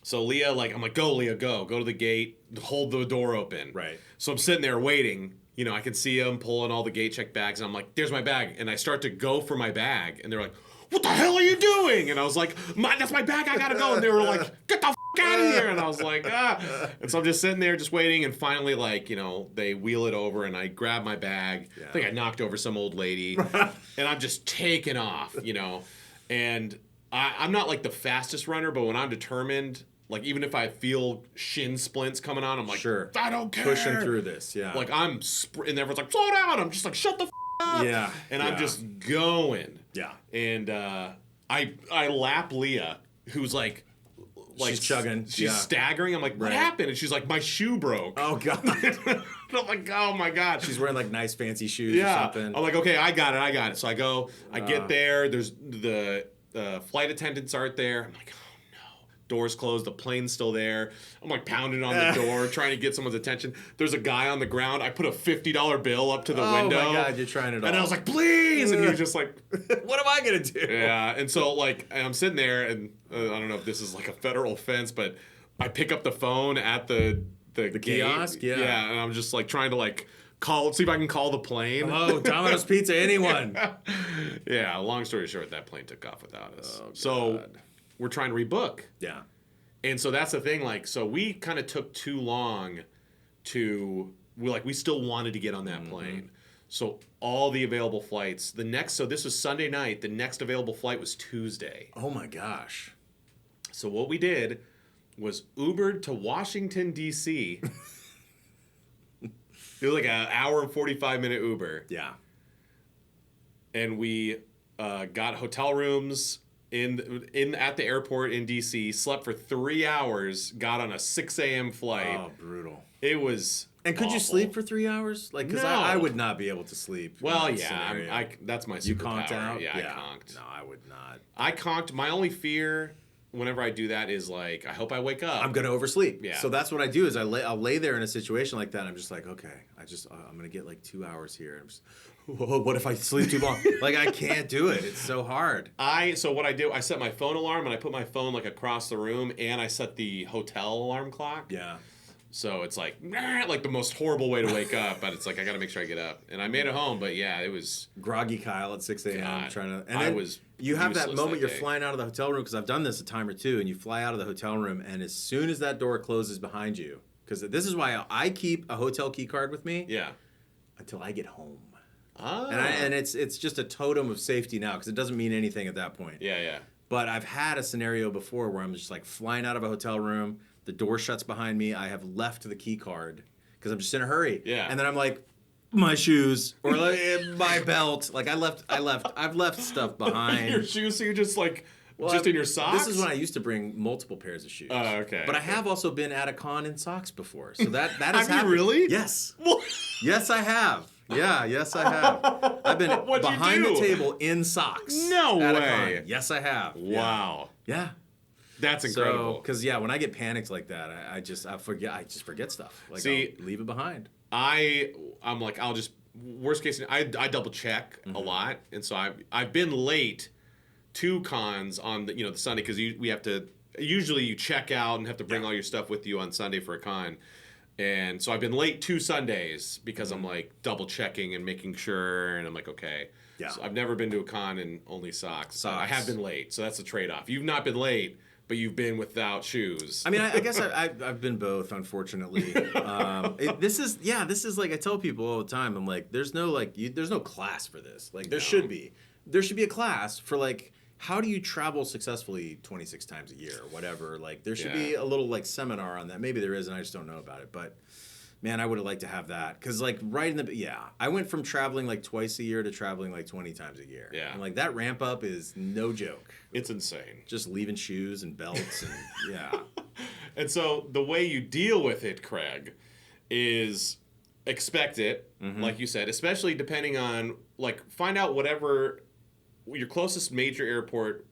So Leah, I'm like, go Leah, go to the gate, hold the door open. Right. So I'm sitting there waiting. You know, I can see them pulling all the gate check bags, and I'm like, there's my bag. And I start to go for my bag, and they're like, what the hell are you doing? And I was like, that's my bag, I gotta go. And they were like, get the out of here. And I was like, ah. And so I'm just sitting there just waiting, and finally, they wheel it over, and I grab my bag. I think I knocked over some old lady, and I'm just taking off, you know. And I'm not like the fastest runner, but when I'm determined, like even if I feel shin splints coming on, I'm like, sure, I don't care. Pushing through this, yeah. Like and everyone's like, slow down. I'm just like, shut the up. Yeah. And I'm just going. Yeah. And I lap Leah, who's like she's chugging. She's staggering. I'm like, what happened? And she's like, my shoe broke. Oh God. And I'm like, oh my God. She's wearing like nice fancy shoes or something. I'm like, okay, I got it. So I go, I get there. There's the flight attendants aren't there. I'm like, oh no. Doors closed. The plane's still there. I'm like pounding on the door, trying to get someone's attention. There's a guy on the ground. I put a $50 bill up to the window. Oh my God, you're trying it all. And I was like, please. And he was just like, what am I going to do? Yeah. And so and I'm sitting there, and I don't know if this is like a federal offense, but I pick up the phone at the kiosk. Yeah. Yeah. And I'm just like trying to see if I can call the plane. Oh, Domino's Pizza, anyone. Yeah, long story short, that plane took off without us. Oh, so we're trying to rebook. Yeah. And so that's the thing, so we kind of took too long we still wanted to get on that plane. So all the available flights, so this was Sunday night, the next available flight was Tuesday. Oh my gosh. So what we did was Ubered to Washington, D.C. It was like an hour and 45-minute Uber. Yeah. And we got hotel rooms at the airport in D.C., slept for 3 hours, got on a 6 a.m. flight. Oh, brutal. It was And could you sleep for 3 hours? Because No. I would not be able to sleep. Well, in that yeah, scenario. that's my superpower. You conked out? Yeah, I conked. No, I would not. I conked. My only fear whenever I do that is I hope I wake up. I'm gonna oversleep. Yeah. So that's what I do is I'll lay there in a situation like that. And I'm just like, okay, I'm gonna get 2 hours here. I'm just, what if I sleep too long? I can't do it. It's so hard. So what I do, I set my phone alarm, and I put my phone across the room, and I set the hotel alarm clock. Yeah. So it's like the most horrible way to wake up, but it's I got to make sure I get up. And I made it home, but yeah, it was groggy Kyle at 6 a.m. God, trying to. And I was. You have that useless moment that you're day. flying out of the hotel room because I've done this a time or two, and you fly out of the hotel room, and as soon as that door closes behind you, because this is why I keep a hotel key card with me. Yeah. Until I get home. Ah. And it's just a totem of safety now because it doesn't mean anything at that point. Yeah. But I've had a scenario before where I'm just flying out of a hotel room, the door shuts behind me, I have left the key card because I'm just in a hurry. Yeah. And then I'm like, my shoes or my belt. I've left stuff behind. Your shoes, so you're just in your socks? This is when I used to bring multiple pairs of shoes. Oh, okay. But I have also been at a con in socks before. So that has Have you happened. really? Yes. Yes, I have. Yeah, yes, I have. I've been What'd you behind the do? table in socks. No at way. A con. Yes, I have. Wow. Yeah. That's incredible. Because when I get panicked like that, I just forget stuff. Like, See, I'll leave it behind. I'm like, I'll just worst case. I double check a lot, and so I've been late to cons on the Sunday because we have to. Usually you check out and have to bring all your stuff with you on Sunday for a con. And so I've been late 2 Sundays because I'm like double checking and making sure, and I'm like, okay. Yeah. So I've never been to a con and only socks. I have been late, so that's the trade-off. You've not been late, but you've been without shoes. I mean, I guess I've been both, unfortunately. This is like I tell people all the time. I'm like, there's no class for this. Like there should be a class for like, how do you travel successfully 26 times a year or whatever? Like, there should be a little, like, seminar on that. Maybe there is, and I just don't know about it. But, man, I would have liked to have that. Because, like, I went from traveling, like, twice a year to traveling, like, 20 times a year. Yeah. And, like, that ramp up is no joke. It's insane. Just leaving shoes and belts and, And so the way you deal with it, Craig, is expect it, like you said, especially depending on, like, find out whatever... your closest major airport,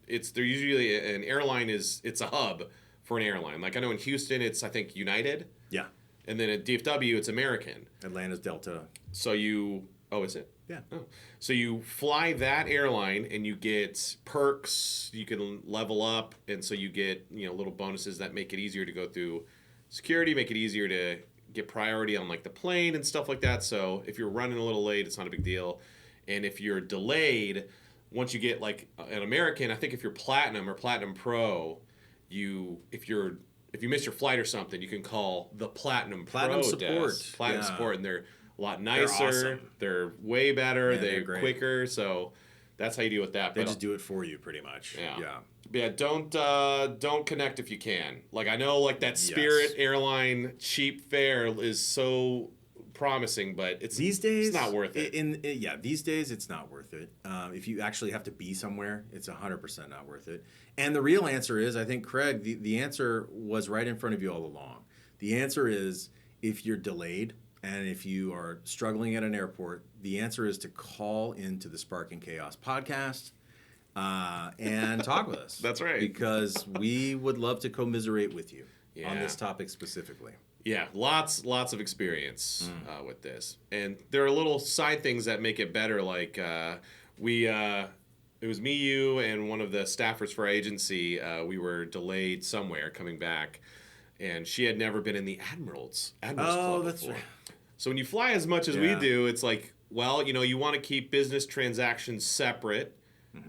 they're usually an airline it's a hub for an airline. Like I know in Houston, it's I think United. Yeah. And then at DFW, it's American. Atlanta's Delta. So is it? Yeah. Oh. So you fly that airline and you get perks. You can level up, and so you get little bonuses that make it easier to go through security, make it easier to get priority on like the plane and stuff like that. So if you're running a little late, it's not a big deal. And if you're delayed, once you get like an American, I think if you're Platinum or Platinum Pro, if you miss your flight or something, you can call the Platinum Pro support. desk. Platinum support, and they're a lot They're nicer. awesome. They're way better. Yeah, they're great. quicker. So that's how you deal with that. They just do it for you, pretty much. Yeah. Don't connect if you can. Like I know, like that Spirit airline cheap fare is so promising, but these days it's not worth it. These days it's not worth it. If you actually have to be somewhere, it's 100% not worth it. And the real answer is, I think, Craig, the answer was right in front of you all along. The answer is, if you're delayed and if you are struggling at an airport, the answer is to call into the Spark and Chaos podcast and talk with us. That's right. Because we would love to commiserate with you on this topic specifically. Yeah, lots of experience with this, and there are little side things that make it better. Like it was me, you, and one of the staffers for our agency. We were delayed somewhere coming back, and she had never been in the Admirals Club that's before. right. So when you fly as much as we do, it's like, well, you want to keep business transactions separate.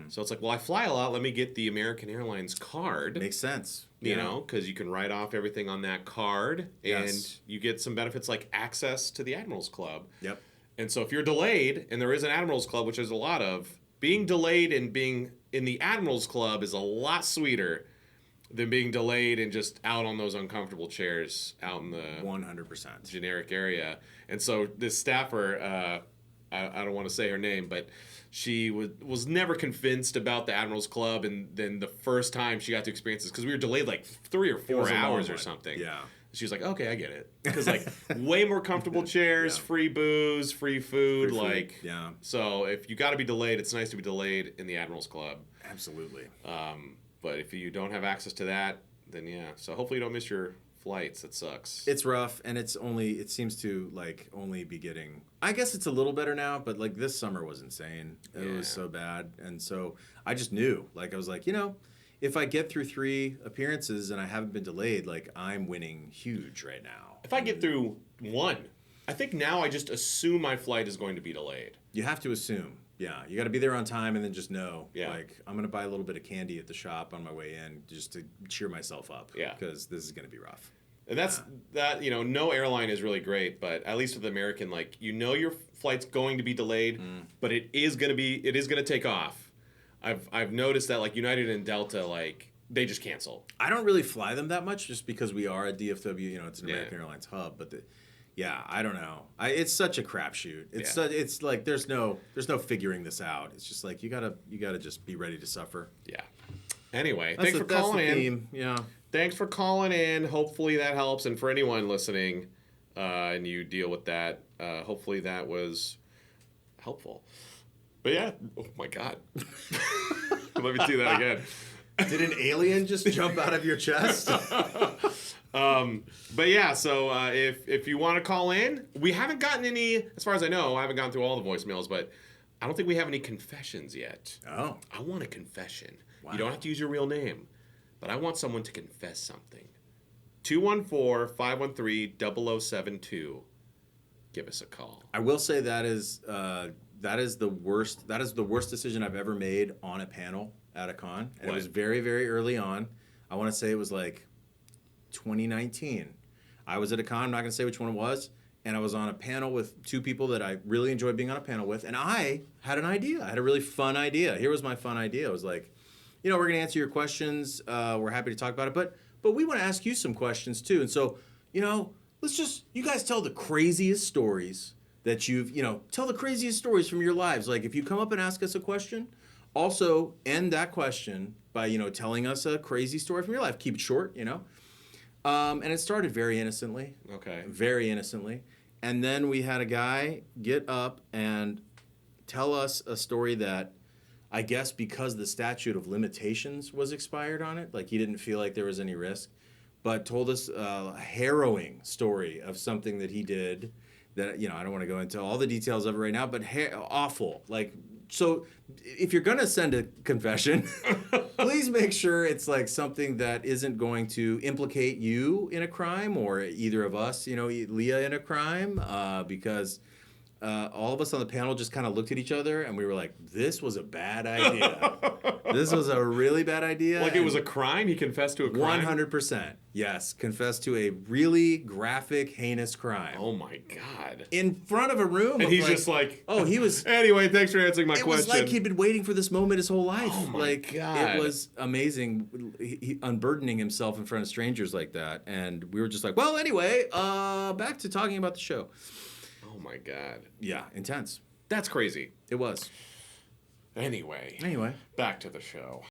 So it's like, well, I fly a lot. Let me get the American Airlines card. Makes sense. You know, because you can write off everything on that card, and you get some benefits like access to the Admirals Club. Yep. And so if you're delayed, and there is an Admirals Club, which there's a lot of, being delayed and being in the Admirals Club is a lot sweeter than being delayed and just out on those uncomfortable chairs out in the 100% generic area. And so this staffer, I don't want to say her name, but she was never convinced about the Admirals Club, and then the first time she got to experience this, because we were delayed like 3 or 4 hours or something. Yeah. She was like, okay, I get it. Because like way more comfortable chairs, free booze, free food. So if you got to be delayed, it's nice to be delayed in the Admirals Club. Absolutely. But if you don't have access to that, then So hopefully you don't miss your flights. That sucks. It's rough, and it seems to like only be getting, I guess it's a little better now, but like this summer was insane. It was so bad. And so I just knew, like, I was like, if I get through 3 appearances and I haven't been delayed, like, I'm winning huge right now. If I get through 1, I think now I just assume my flight is going to be delayed. You have to assume. Yeah, you got to be there on time and then just know, like, I'm going to buy a little bit of candy at the shop on my way in just to cheer myself up. Yeah. Because this is going to be rough. And that's no airline is really great, but at least with American, like, your flight's going to be delayed, but it is going to take off. I've noticed that, like, United and Delta, like, they just cancel. I don't really fly them that much just because we are at DFW, it's an American Airlines hub, but I don't know. It's such a crapshoot. It's like there's no figuring this out. It's just like you gotta just be ready to suffer. Yeah. Anyway, thanks for calling in. Theme. Yeah. Thanks for calling in. Hopefully that helps, and for anyone listening, and you deal with that, hopefully that was helpful. But yeah, oh my God. Let me do that again. Did an alien just jump out of your chest? But yeah, so if you want to call in, we haven't gotten any, as far as I know, I haven't gone through all the voicemails, but I don't think we have any confessions yet. Oh. I want a confession. Wow. You don't have to use your real name, but I want someone to confess something. 214-513-0072. Give us a call. I will say that is the worst decision I've ever made on a panel at a con. And it was very, very early on. I want to say it was like 2019. I was at a con, I'm not going to say which one it was, and I was on a panel with two people that I really enjoyed being on a panel with, and I had an idea. I had a really fun idea. Here was my fun idea. I was like, we're going to answer your questions. We're happy to talk about it, but we want to ask you some questions too. And so, let's just, you guys tell the craziest stories that tell the craziest stories from your lives. Like if you come up and ask us a question, also end that question by, telling us a crazy story from your life. Keep it short, And it started very innocently. Okay. Very innocently. And then we had a guy get up and tell us a story that I guess because the statute of limitations was expired on it, like he didn't feel like there was any risk, but told us a harrowing story of something that he did that, I don't want to go into all the details of it right now, but awful. Like, so if you're going to send a confession, please make sure it's like something that isn't going to implicate you in a crime or either of us, Leah in a crime, because all of us on the panel just kind of looked at each other and we were like, this was a bad idea. This was a really bad idea. Like it was a crime? He confessed to a crime? 100%. Yes. Confessed to a really graphic, heinous crime. Oh my God. In front of a room. And he's just like, oh, he was. Anyway, thanks for answering my question. question. It was like he'd been waiting for this moment his whole life. Oh my God. It was amazing. He unburdening himself in front of strangers like that. And we were just like, well, anyway, back to talking about the show. Oh my God. Yeah, intense. That's crazy. It was. Anyway, back to the show.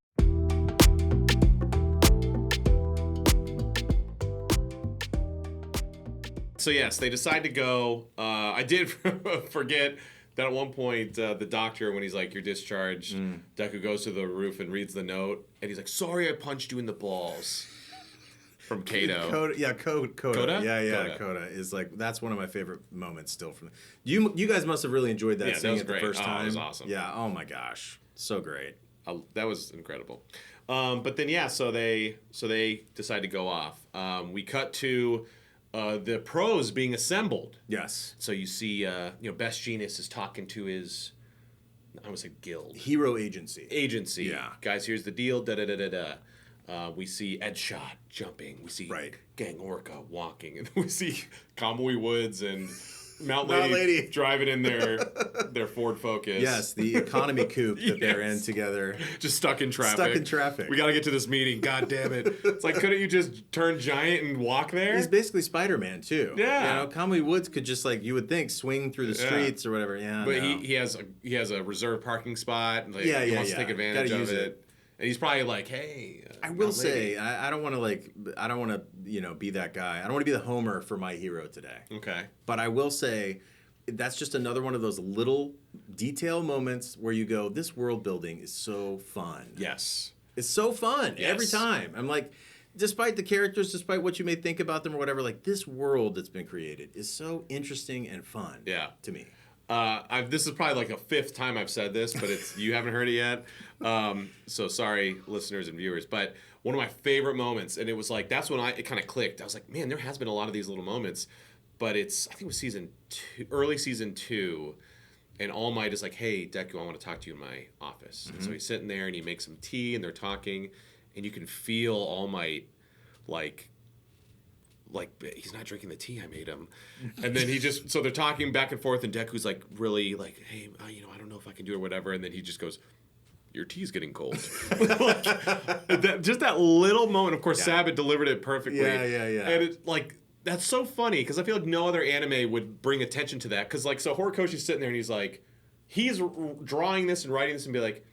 So yes, they decide to go. I did forget that at one point the doctor, when he's like, "You're discharged," Deku goes to the roof and reads the note, and he's like, "Sorry, I punched you in the balls." From Kato. Coda? Coda? Yeah, Coda is like, that's one of my favorite moments still from you guys must have really enjoyed that scene at the first time. It was awesome. Yeah, oh my gosh. So great. That was incredible. But then so they decide to go off. We cut to the pros being assembled. Yes. So you see Best Genius is talking to his, I would say, guild. Hero agency. Yeah. Guys, here's the deal. We see Ed Shot jumping. We see Gang Orca walking. And we see Kamui Woods and Mount Lady driving in their Ford Focus. Yes, the economy coupe that they're in together. Just stuck in traffic. We got to get to this meeting. God damn it. It's like, couldn't you just turn giant and walk there? He's basically Spider-Man, too. Yeah. Kamui Woods could just, like, you would think, swing through the streets or whatever. Yeah, but he has a reserved parking spot. Like, he wants to take advantage of it. And he's probably like, hey. I will say, I don't want to be that guy. I don't want to be the Homer for my hero today. Okay. But I will say, that's just another one of those little detail moments where you go, this world building is so fun. Yes. It's so fun every time. I'm like, despite the characters, despite what you may think about them or whatever, like this world that's been created is so interesting and fun to me. This is probably like the fifth time I've said this, but you haven't heard it yet. So sorry, listeners and viewers. But one of my favorite moments, and it was like, that's when it kind of clicked. I was like, man, there has been a lot of these little moments. But I think it was early season 2, and All Might is like, hey, Deku, I want to talk to you in my office. Mm-hmm. And so he's sitting there, and he makes some tea, and they're talking, and you can feel All Might, like he's not drinking the tea I made him. And then so they're talking back and forth, and Deku's like really like, hey, I don't know if I can do it or whatever. And then he just goes, your tea's getting cold. Just that little moment. Of course, Sabbath delivered it perfectly. Yeah. And it's like, that's so funny because I feel like no other anime would bring attention to that. Because so Horikoshi's sitting there and he's drawing this and writing this and be like,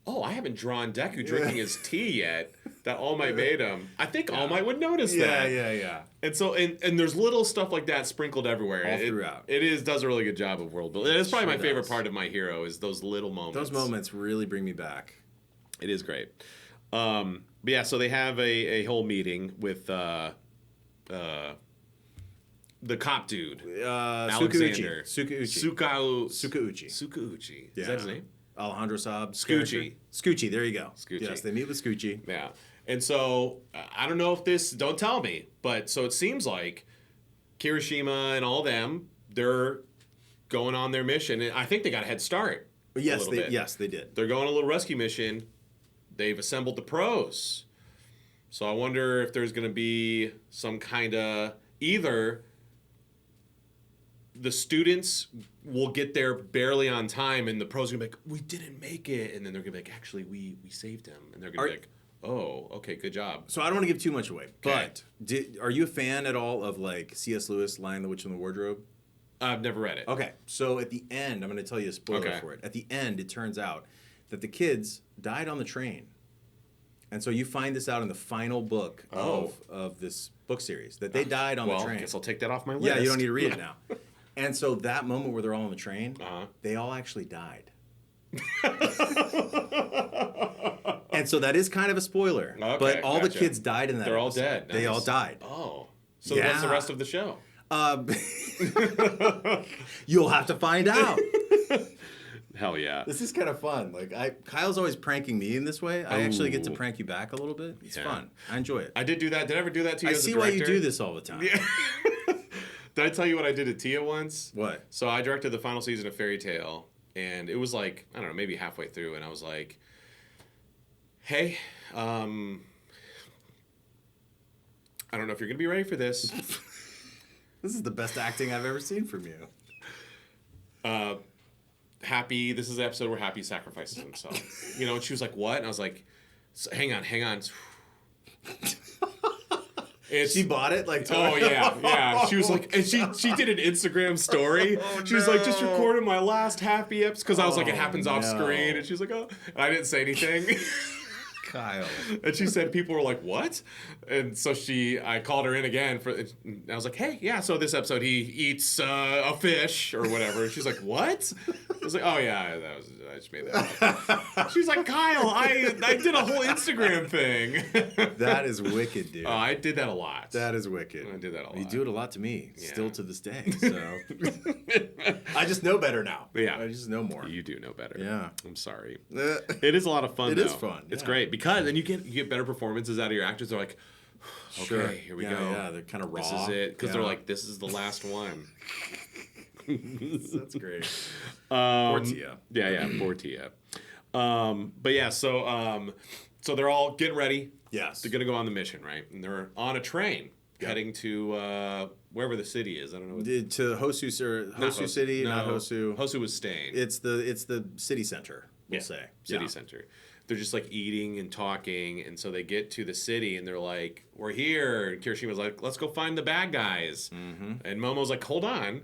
oh, I haven't drawn Deku drinking his tea yet. That All Might made him. I think All Might would notice that. Yeah. And so, and there's little stuff like that sprinkled everywhere. All throughout. It does a really good job of world building. It's probably my favorite part of My Hero is those little moments. Those moments really bring me back. It is great. But yeah, so they have a whole meeting with the cop dude, Alexander. Sukauchi. Yeah. Is that his name? Alejandro Saab. Skoochie. Scoochie, there you go. Scoochie. Yes, they meet with Scoochie. Yeah. And so, I don't know if this, don't tell me, but so it seems like Kirishima and all them, they're going on their mission. And I think they got a head start. Yes, they did. They're going on a little rescue mission. They've assembled the pros. So I wonder if there's going to be some kind of either the students will get there barely on time and the pros are going to be like, we didn't make it. And then they're going to be like, actually, we saved him. And they're going to be like, oh, okay, good job. So I don't want to give too much away, but are you a fan at all of like C.S. Lewis' Lion, the Witch, and the Wardrobe? I've never read it. Okay, so at the end, I'm going to tell you a spoiler for it. At the end, it turns out that the kids died on the train. And so you find this out in the final book of this book series, that they died on the train. I guess I'll take that off my list. Yeah, you don't need to read it now. And so that moment where they're all on the train, they all actually died. And so that is kind of a spoiler. Okay, but all the kids died in that They're all episode. dead. Nice. They all died. Oh. So what's the rest of the show? You'll have to find out. Hell yeah. This is kind of fun. Like Kyle's always pranking me in this way. I actually get to prank you back a little bit. It's fun. I enjoy it. I did do that. Did I ever do that to you I as see a director? why you do this all the time. Yeah. Did I tell you what I did to Tia once? What? So I directed the final season of Fairy Tail, and it was like, I don't know, maybe halfway through, and I was like, hey, I don't know if you're going to be ready for this. This is the best acting I've ever seen from you. Happy, this is the episode where Happy sacrifices himself. And she was like, what? And I was like, hang on. She bought it? Oh, yeah. She was like, and she did an Instagram story. She was like, just recorded my last Happy episode. Because I was like, it happens off screen. And she was like, oh. And I didn't say anything. Kyle. And she said people were like, what? And so I called her in again and I was like, hey, yeah, so this episode he eats a fish or whatever. And she's like, what? I was like, oh yeah, I just made that up. She's like, Kyle, I did a whole Instagram thing. That is wicked, dude. Oh, I did that a lot. That is wicked. I did that a lot. You do it a lot to me, still to this day. So I just know better now. Yeah. I just know more. You do know better. Yeah. I'm sorry. It is a lot of fun, though. It is fun. It's great because then you get better performances out of your actors. They're like, okay, here we go. Yeah, they're kind of raw. This is it. Because they're like, this is the last one. That's great. Poor Tia. Yeah, poor Tia. But yeah, so they're all getting ready. Yes. They're going to go on the mission, right? And they're on a train heading to wherever the city is. I don't know. To Hosu City, not Hosu. Hosu was staying. It's the city center, we'll say. City center. They're just like eating and talking, and so they get to the city, and they're like, "We're here." And Kirishima's like, "Let's go find the bad guys." Mm-hmm. And Momo's like, "Hold on,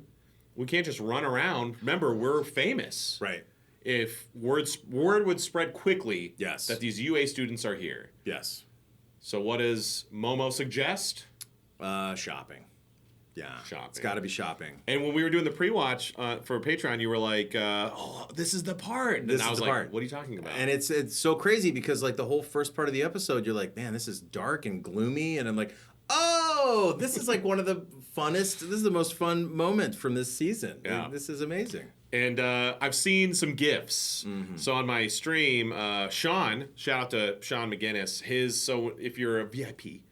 we can't just run around. Remember, we're famous. Right? If word would spread quickly, yes, that these UA students are here. Yes. So what does Momo suggest? Shopping. Yeah, shopping. It's got to be shopping. And when we were doing the pre-watch for Patreon, you were like, "Oh, this is the part." And I was like, "What are you talking about?" And it's so crazy because like the whole first part of the episode, you're like, "Man, this is dark and gloomy," and I'm like, "Oh, this is like one of the funnest. This is the most fun moment from this season. Yeah. This is amazing." And I've seen some GIFs. Mm-hmm. So on my stream, Sean, shout out to Sean McGinnis. So if you're a VIP.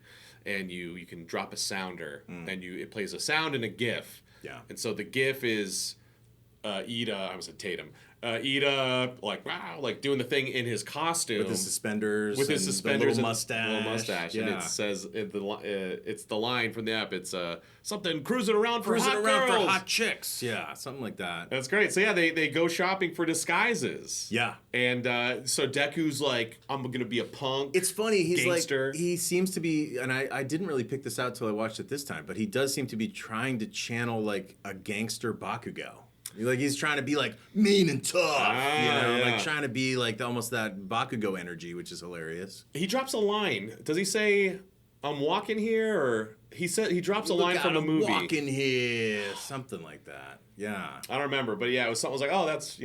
And you can drop a sounder, and it plays a sound and a GIF. Yeah. And so the GIF is Iida, I was at Tatum. Iida, like doing the thing in his costume with his suspenders, the little mustache. Yeah. And it says it's the line from the app. It's something cruising around for hot chicks. Yeah, something like that. That's great. So yeah, they go shopping for disguises. Yeah. And so Deku's like, I'm gonna be a punk. It's funny. He's gangster. Like he seems to be, and I didn't really pick this out till I watched it this time, but he does seem to be trying to channel like a gangster Bakugo. Like he's trying to be like mean and tough, like trying to be like almost that Bakugo energy, which is hilarious. He drops a line. Does he say, "I'm walking here," or he drops a line from a movie? Walking here, something like that. Yeah, I don't remember, but yeah, it was something. I was like, "Oh, that's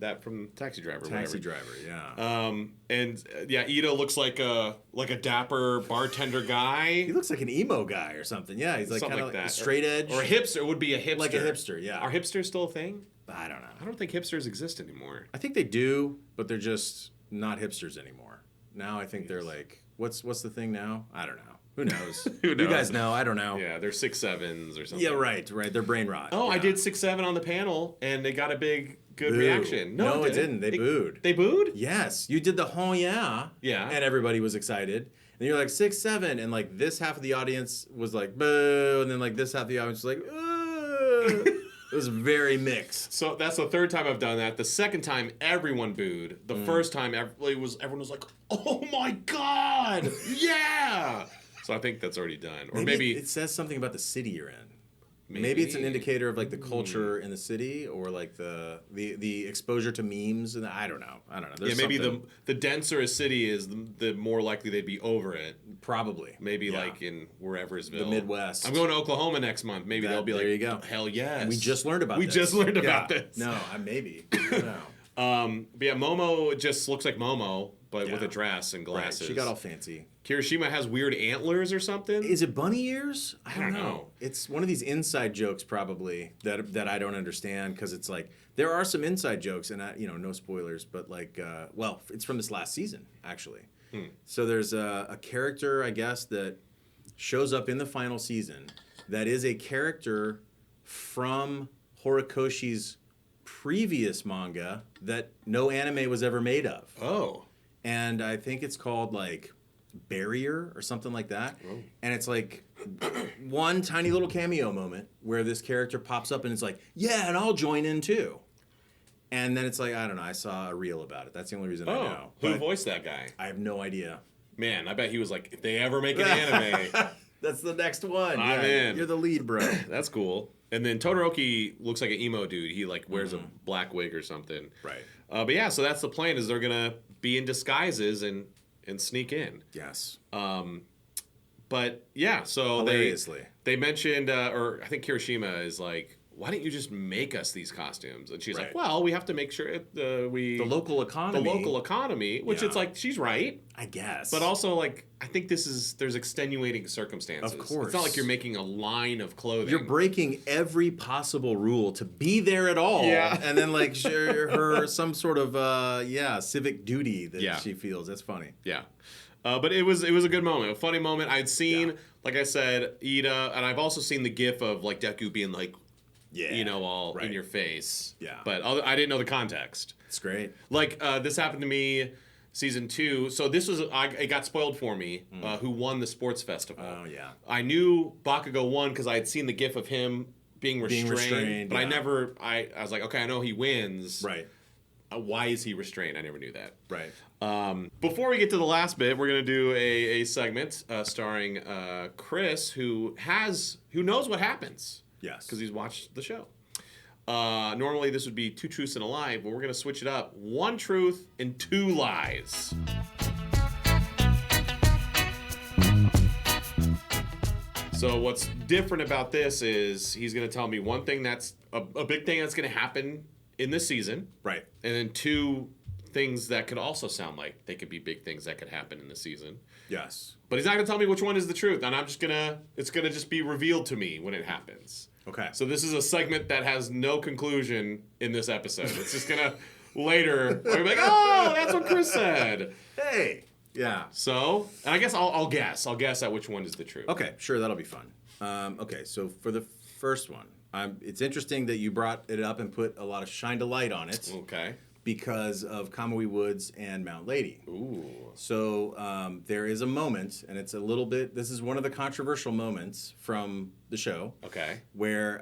that from Taxi Driver. Taxi whatever. Driver, yeah. Yeah, Iida looks like a dapper bartender guy. He looks like an emo guy or something. Yeah, he's like Something kind of like like that. straight edge. Or a hipster. It would be a hipster. Like a hipster, yeah. Are hipsters still a thing? I don't know. I don't think hipsters exist anymore. I think they do, but they're just not hipsters anymore. Now I think they're like, what's the thing now? I don't know. Who knows? Who knows? You guys know. I don't know. Yeah, they're 6'7s or something. Yeah, right. They're brain rot. Oh, yeah. I did 6'7 on the panel, and they got a good Boo. reaction. No, it didn't. They booed. They booed? Yes, you did the oh yeah. Yeah. And everybody was excited. And you're like 6'7", and like this half of the audience was like boo, and then like this half of the audience was like it was very mixed. So that's the third time I've done that. The second time, everyone booed. The first time, everyone was like, "Oh my god, yeah!" So I think that's already done. Or maybe it says something about the city you're in. Maybe it's an indicator of like the culture in the city, or like the exposure to memes, and I don't know. There's maybe something. the denser a city is, the more likely they'd be over it. Probably. Maybe Yeah. like in whereversville, The Midwest. I'm going to Oklahoma next month. Maybe they'll be like, there you go. Hell yes. We just learned about this. We just learned about this. No, maybe. I don't know. But yeah, Momo just looks like Momo, but with Yeah. a dress and Right. glasses. She got all fancy. Kirishima has weird antlers or something. Is it bunny ears? I don't know. It's one of these inside jokes probably that I don't understand, because it's like there are some inside jokes, and no spoilers, but like it's from this last season actually. So there's a character, I guess, that shows up in the final season that is a character from Horikoshi's previous manga that no anime was ever made of. Oh. And I think it's called like Barrier or something like that. Oh. And it's like one tiny little cameo moment where this character pops up and it's like, yeah, and I'll join in too. And then it's like, I don't know, I saw a reel about it. That's the only reason I know. Who But voiced that guy? I have no idea. Man, I bet he was like, if they ever make an anime, That's the next one. I'm in. You're the lead, bro. that's cool. And then Todoroki looks like an emo dude. He like wears a black wig or something. Right. But yeah, so that's the plan, is they're gonna be in disguises and sneak in. Yes. But yeah, so Hilariously. they mentioned, or I think Kirishima is like, why don't you just make us these costumes? And she's like, Right. well, we have to make sure we The local economy. which Yeah. it's like, she's right. I guess. But also, like, I think there's extenuating circumstances. Of course. It's not like you're making a line of clothing. You're breaking every possible rule to be there at all. Yeah. And then, like, share her some sort of, civic duty that Yeah. she feels. That's funny. Yeah. But it was a good moment, a funny moment. I'd seen, like I said, Iida, and I've also seen the gif of, like, Deku being, like, Yeah. all right. in your face. Yeah. But I didn't know the context. It's great. Like, this happened to me season 2. So this was, it got spoiled for me, who won the sports festival. Oh, yeah. I knew Bakugo won because I had seen the gif of him being restrained. But yeah. I was like, okay, I know he wins. Right. Why is he restrained? I never knew that. Right. Before we get to the last bit, we're gonna do a segment starring Chris, who knows what happens. Yes. Because he's watched the show. Normally this would be 2 truths and a lie, but we're gonna switch it up. 1 truth and 2 lies. So what's different about this is he's gonna tell me one thing that's a big thing that's gonna happen in this season. Right. And then 2 things that could also sound like they could be big things that could happen in the season. Yes. But he's not going to tell me which one is the truth. And it's going to just be revealed to me when it happens. Okay. So this is a segment that has no conclusion in this episode. It's just going to later, we're like, oh, that's what Chris said. Hey. Yeah. So, and I guess I'll guess. I'll guess at which one is the truth. Okay, sure, that'll be fun. Okay, so for the first one, it's interesting that you brought it up and put a lot of shined a light on it. Okay. Because of Kamui Woods and Mount Lady. Ooh. So there is a moment, and it's a little bit, this is one of the controversial moments from the show. Okay. Where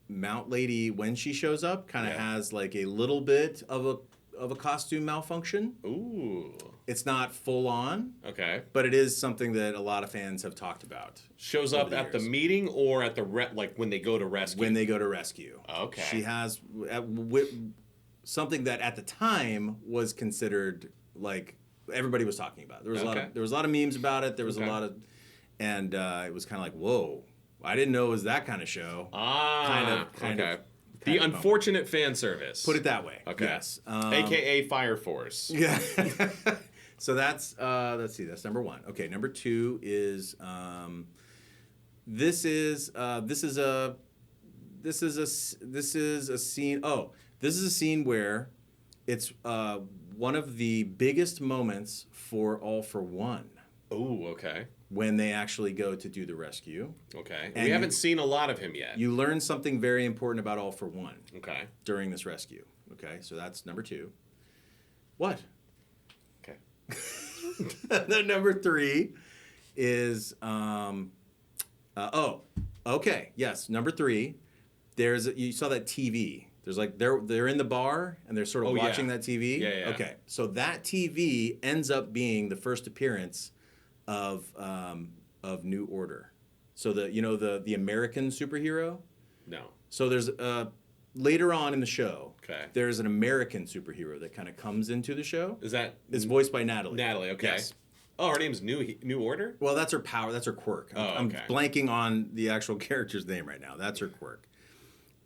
Mount Lady, when she shows up, kind of Yeah. has like a little bit of a costume malfunction. Ooh. It's not full on, Okay. but it is something that a lot of fans have talked about. Shows over up the at the years. meeting or at the like when they go to rescue? When they go to rescue. Okay. She has something that at the time was considered like everybody was talking about. There was a lot of memes about it. There was a lot of, and it was kind of like, whoa, I didn't know it was that kind of show. Kind of The unfortunate fan service. Put it that way. Okay. Yes. AKA Fire Force. Yeah. So that's let's see, that's number 1. Okay, number 2 is this is a scene. Oh, this is a scene where it's one of the biggest moments for All for One. Oh, okay. When they actually go to do the rescue. Okay. And we haven't seen a lot of him yet. You learn something very important about All for One. Okay. During this rescue. Okay, so that's number 2. What? Okay. Then number 3 is okay, yes, number 3. You saw that TV. There's like they're in the bar and they're sort of watching that TV. Yeah. Okay, so that TV ends up being the first appearance of New Order. So the American superhero. No. So there's later on in the show. Okay. There's an American superhero that kind of comes into the show. It's voiced by Natalie. Natalie. Okay. Yes. Oh, her name's New Order? Well, that's her power. That's her quirk. I'm blanking on the actual character's name right now. That's her quirk.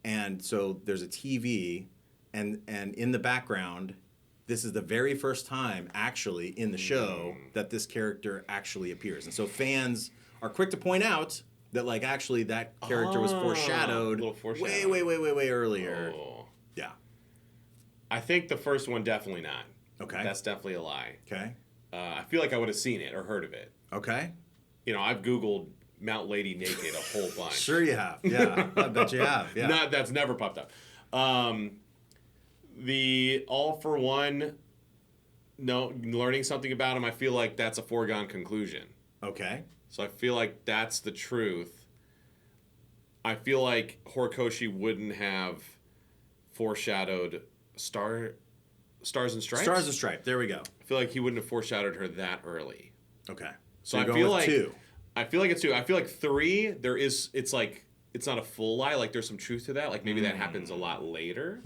And so there's a TV, and in the background, this is the very first time, actually, in the show that this character actually appears. And so fans are quick to point out that, like, actually that character was foreshadowed way earlier. Oh. Yeah. I think the first one, definitely not. Okay. That's definitely a lie. Okay. I feel like I would have seen it or heard of it. Okay. I've Googled Mount Lady Naked a whole bunch. Sure you have. Yeah. I bet you have. Yeah. That's never popped up. The All for One, learning something about him, I feel like that's a foregone conclusion. Okay. So I feel like that's the truth. I feel like Horikoshi wouldn't have foreshadowed Stars and Stripes? Stars and Stripes. There we go. I feel like he wouldn't have foreshadowed her that early. Okay. So you're I feel like 2. I feel like it's 2. I feel like 3, it's like it's not a full lie. Like there's some truth to that. Like maybe that happens a lot later.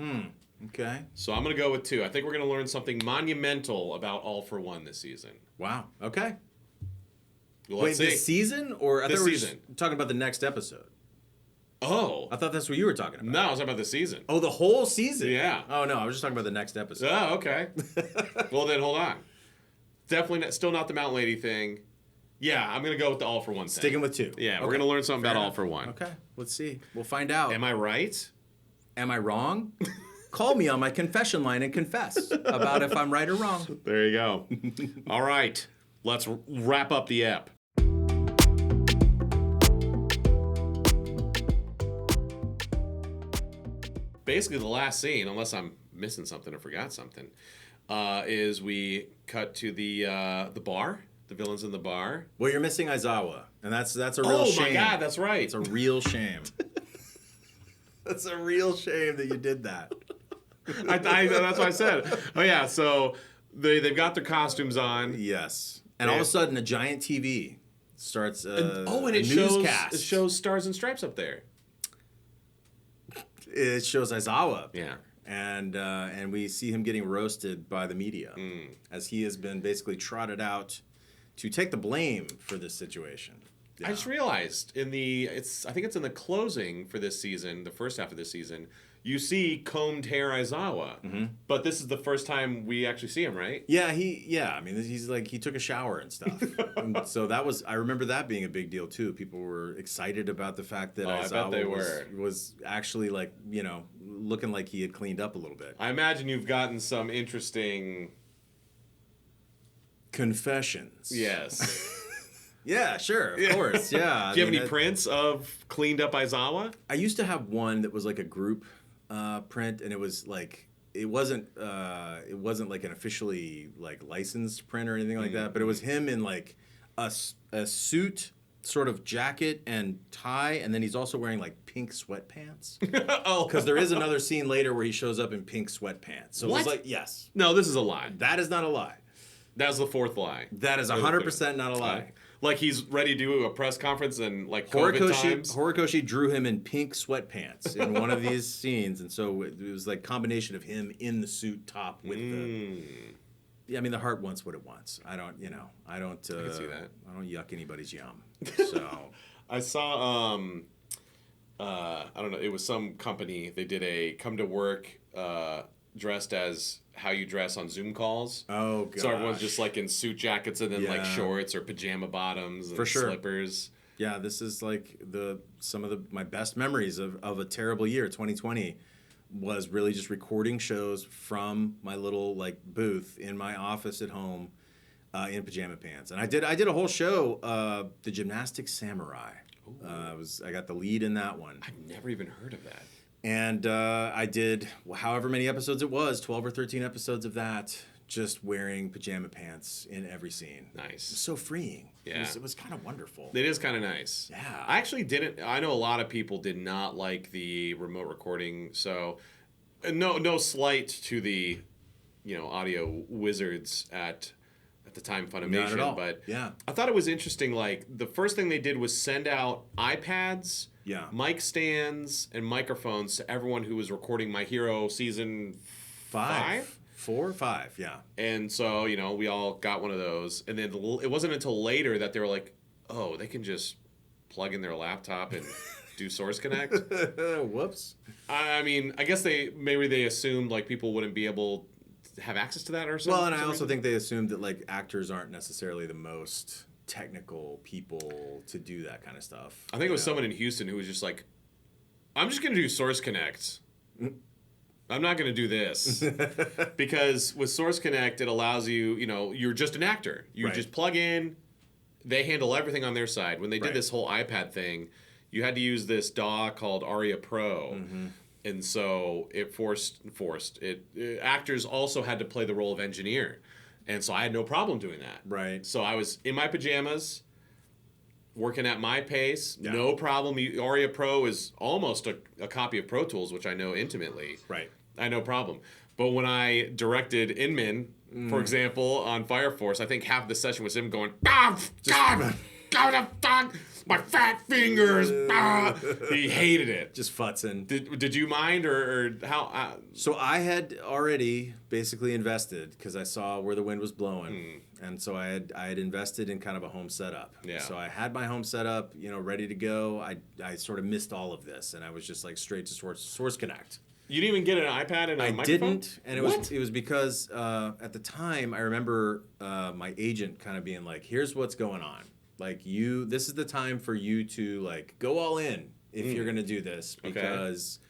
Okay. So I'm gonna go with 2. I think we're gonna learn something monumental about All for One this season. Wow. Okay. Well, wait, this season or I this thought we were season? Just talking about the next episode. Oh. I thought that's what you were talking about. No, I was talking about the season. Oh, the whole season. Yeah. Oh no, I was just talking about the next episode. Oh, okay. Well then, hold on. Definitely still not the Mount Lady thing. Yeah, I'm gonna go with the All for One thing. Sticking with 2. Yeah, okay. We're gonna learn something Fair about enough. All for One. Okay, let's see. We'll find out. Am I right? Am I wrong? Call me on my confession line and confess about if I'm right or wrong. There you go. All right, let's wrap up the ep. Basically, the last scene, unless I'm missing something or forgot something, is we cut to the bar. The villains in the bar. Well, you're missing Aizawa, and that's a real shame. Oh my God, that's right. It's a real shame. That's a real shame that you did that. That's what I said. Oh yeah, so they've got their costumes on. Yes, and all of a sudden a giant TV starts. And it newscast. shows Stars and Stripes up there. It shows Aizawa up Yeah. there. And we see him getting roasted by the media as he has been basically trotted out to take the blame for this situation. Yeah. I just realized I think it's in the closing for this season, the first half of this season, you see combed hair Aizawa, but this is the first time we actually see him, right? Yeah, I mean, he's like, he took a shower and stuff. And so I remember that being a big deal too. People were excited about the fact that Aizawa was actually like, looking like he had cleaned up a little bit. I imagine you've gotten some interesting confessions. Yes. Yeah, sure, of course, yeah. Do you have any prints of cleaned up Aizawa? I used to have one that was like a group print, and it was like it wasn't like an officially like licensed print or anything like that, but it was him in like a suit, sort of jacket and tie, and then he's also wearing like pink sweatpants. Because there is another scene later where he shows up in pink sweatpants. So what? It was like, yes. No, this is a lie. That is not a lie. That was the fourth lie. That is 100% not a lie. Like he's ready to do a press conference and like COVID times. Horikoshi drew him in pink sweatpants in one of these scenes, and so it was like combination of him in the suit top with the. Yeah, I mean the heart wants what it wants. I don't. I can see that. I don't yuck anybody's yum. So I saw I don't know, it was some company, they did a come to work dressed as how you dress on Zoom calls. Oh, gosh. So everyone's just like in suit jackets and then like Yeah. shorts or pajama bottoms and For sure. slippers. Yeah, this is like some of my best memories of a terrible year. 2020 was really just recording shows from my little like booth in my office at home in pajama pants. And I did a whole show, The Gymnastic Samurai. I got the lead in that one. I've never even heard of that. And I did however many episodes it was, 12 or 13 episodes of that, just wearing pajama pants in every scene. Nice. It was so freeing. Yeah. It was kind of wonderful. It is kind of nice. Yeah. I actually didn't. I know a lot of people did not like the remote recording. So, no slight to the, audio wizards at the time Funimation. Not at all. But Yeah. I thought it was interesting. Like the first thing they did was send out iPads, mic stands, and microphones to everyone who was recording My Hero season 5. 4 or 5, yeah. And so, we all got one of those. And then it wasn't until later that they were like, oh, they can just plug in their laptop and do Source Connect. Whoops. I mean, I guess maybe they assumed like people wouldn't be able to have access to that or something. Well, and I also think they assumed that like actors aren't necessarily the most technical people to do that kind of stuff. I think it was someone in Houston who was just like, I'm just going to do Source Connect. I'm not going to do this. Because with Source Connect, it allows you, you're just an actor. You just plug in. They handle everything on their side. When they did this whole iPad thing, you had to use this DAW called Aria Pro. Mm-hmm. And so it forced it. Actors also had to play the role of engineer. And so I had no problem doing that. Right. So I was in my pajamas, working at my pace, no problem. Aria Pro is almost a copy of Pro Tools, which I know intimately. Right. I had no problem. But when I directed Inman, for example, on Fire Force, I think half the session was him going, God, my fat fingers. He hated it. Just futzing. Did you mind or how? So I had already basically invested because I saw where the wind was blowing. And so I had invested in kind of a home setup. Yeah. So I had my home setup, ready to go. I sort of missed all of this, and I was just like straight to Source Connect. You didn't even get an iPad and a microphone? I didn't, and it was because at the time I remember my agent kind of being like, "Here's what's going on. Like this is the time for you to like go all in if you're gonna do this because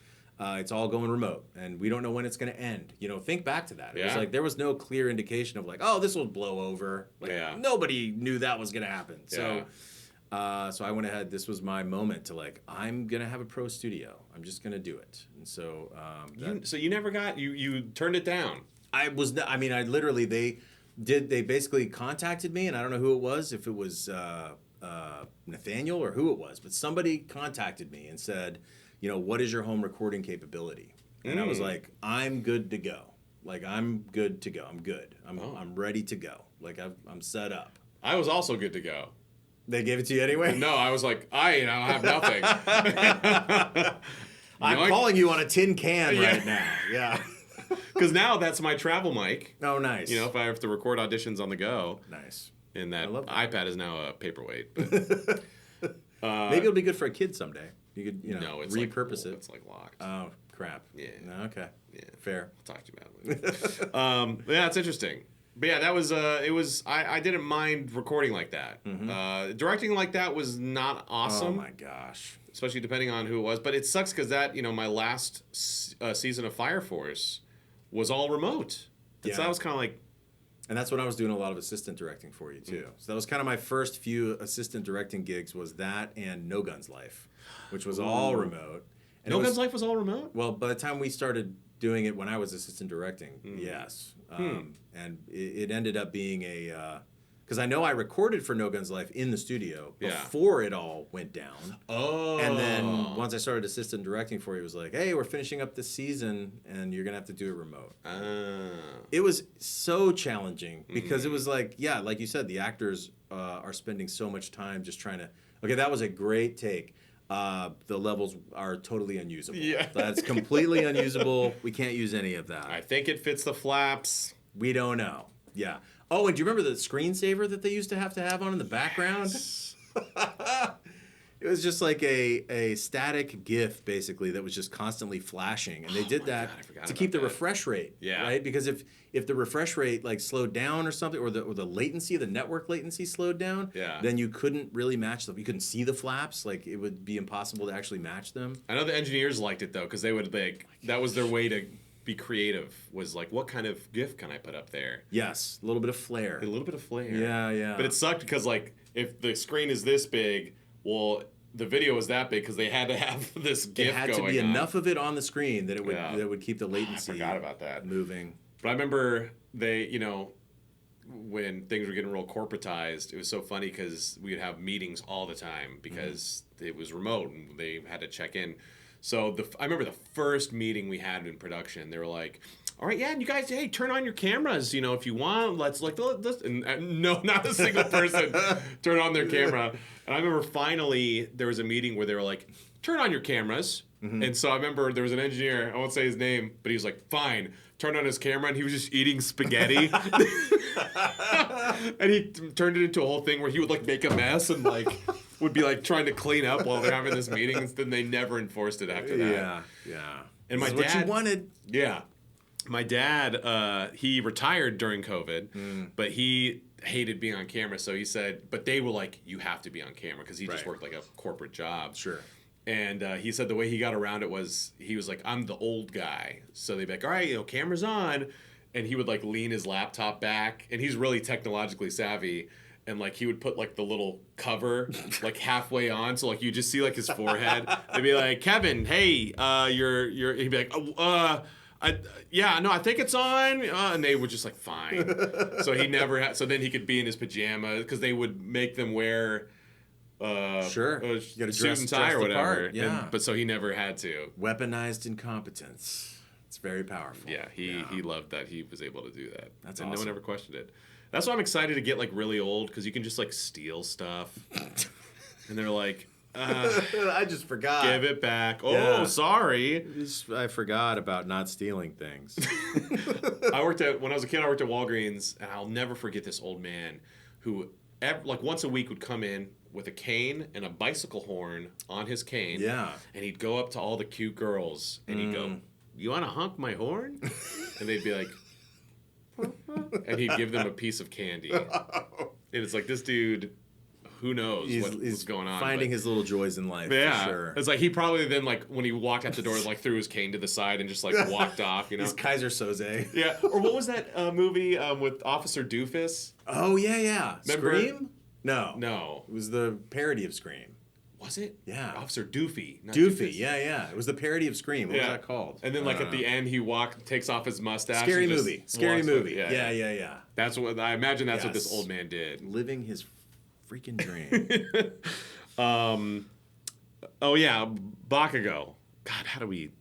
it's all going remote and we don't know when it's gonna end. Think back to that. It was like there was no clear indication of like, oh, this will blow over. Like nobody knew that was gonna happen. So I went ahead. This was my moment to like, I'm gonna have a pro studio. I'm just gonna do it. And so so you never got you turned it down. I literally they basically contacted me, and I don't know who it was, if it was Nathaniel or who it was, but somebody contacted me and said, what is your home recording capability? And I was like, I'm good to go. Like, I'm good to go. I'm good. I'm ready to go. Like, I'm set up. I was also good to go. They gave it to you anyway? No, I was like, I have nothing. I'm calling you on a tin can right now. Yeah. Because now that's my travel mic. Oh, nice. If I have to record auditions on the go. Nice. And that iPad is now a paperweight. But, maybe it'll be good for a kid someday. You could, no, it's repurpose it. It's like locked. Oh, crap. Yeah. No, okay. Yeah. Fair. I'll talk to you about it. Yeah, it's interesting. But yeah, that was I didn't mind recording like that. Mm-hmm. Directing like that was not awesome. Oh my gosh. Especially depending on who it was. But it sucks because that, my last season of Fire Force was all remote. So that was kind of like... And that's when I was doing a lot of assistant directing for you, too. So that was kind of my first few assistant directing gigs was that and No Guns Life, which was all remote. And No Guns Life was all remote? Well, by the time we started doing it when I was assistant directing, yes. And it ended up being a... Because I know I recorded for No Guns Life in the studio before it all went down. Oh. And then once I started assistant directing for you, it was like, hey, we're finishing up this season, and you're going to have to do it remote. It was so challenging because it was like, like you said, the actors are spending so much time just trying to... Okay, that was a great take. The levels are totally unusable. Yeah. That's completely unusable. We can't use any of that. I think it fits the flaps. We don't know. Yeah. Oh, and do you remember the screensaver that they used to have on in the background? It was just like a static GIF, basically, that was just constantly flashing, and they did that to keep the refresh rate, right? Because if the refresh rate like slowed down or something, or the latency, the network latency slowed down, then you couldn't really match them. You couldn't see the flaps; like it would be impossible to actually match them. I know the engineers liked it though, because they would that was their way to be creative. Was like, what kind of GIF can I put up there? Yes, a little bit of flair. Yeah. But it sucked because like if the screen is this big. Well, the video was that big because they had to have this GIF going on. It had to be enough of it on the screen that it would keep the latency. I forgot about that. Moving. But I remember when things were getting real corporatized, it was so funny because we would have meetings all the time because it was remote and they had to check in. So I remember the first meeting we had in production, they were like, all right, yeah, and you guys, hey, turn on your cameras, if you want. Let's and no, not a single person turned on their camera. And I remember finally there was a meeting where they were like, turn on your cameras. And so I remember there was an engineer, I won't say his name, but he was like, fine, turned on his camera, and he was just eating spaghetti. And he turned it into a whole thing where he would like make a mess and like would be like trying to clean up while they're having this meeting. And then they never enforced it after that. Yeah. And my dad, what you wanted. Yeah. My dad, he retired during COVID, but he hated being on camera. So he said, but they were like, you have to be on camera because he just worked like a corporate job. Sure. And he said the way he got around it was he was like, I'm the old guy. So they'd be like, all right, camera's on. And he would like lean his laptop back. And he's really technologically savvy. And like he would put like the little cover like halfway on. So like you just see like his forehead. They'd be like, Kevin, hey, you're, he'd be like, I think it's on. And they were just like, fine. So he never had, so then he could be in his pajamas because they would make them wear sure. You gotta suit and tie or whatever. Yeah. But so he never had to. Weaponized incompetence. It's very powerful. Yeah, he loved that he was able to do that. That's and awesome. No one ever questioned it. That's why I'm excited to get like really old because you can just like steal stuff. And they're like, I just forgot. Give it back. Oh, sorry. I forgot about not stealing things. when I was a kid, I worked at Walgreens, and I'll never forget this old man who, like once a week, would come in with a cane and a bicycle horn on his cane. Yeah. And he'd go up to all the cute girls, and he'd go, you want to honk my horn? And they'd be like, and he'd give them a piece of candy. And it's like, this dude, who knows what's going on. Finding his little joys in life, yeah, for sure. It's like he probably then, like, when he walked out the door, like, threw his cane to the side and just, like, walked off, He's Kaiser Soze. Yeah. Or what was that movie with Officer Doofus? Oh, yeah. Remember? Scream? No. It was the parody of Scream. Was it? Yeah. Officer Doofy. Not Doofy, Doofus. yeah. It was the parody of Scream. What was that called? And then, like, at the end, he takes off his mustache. Scary movie. Yeah. That's what, I imagine that's what this old man did. Living his freaking dream. Oh, yeah. Bakugo. God, how do we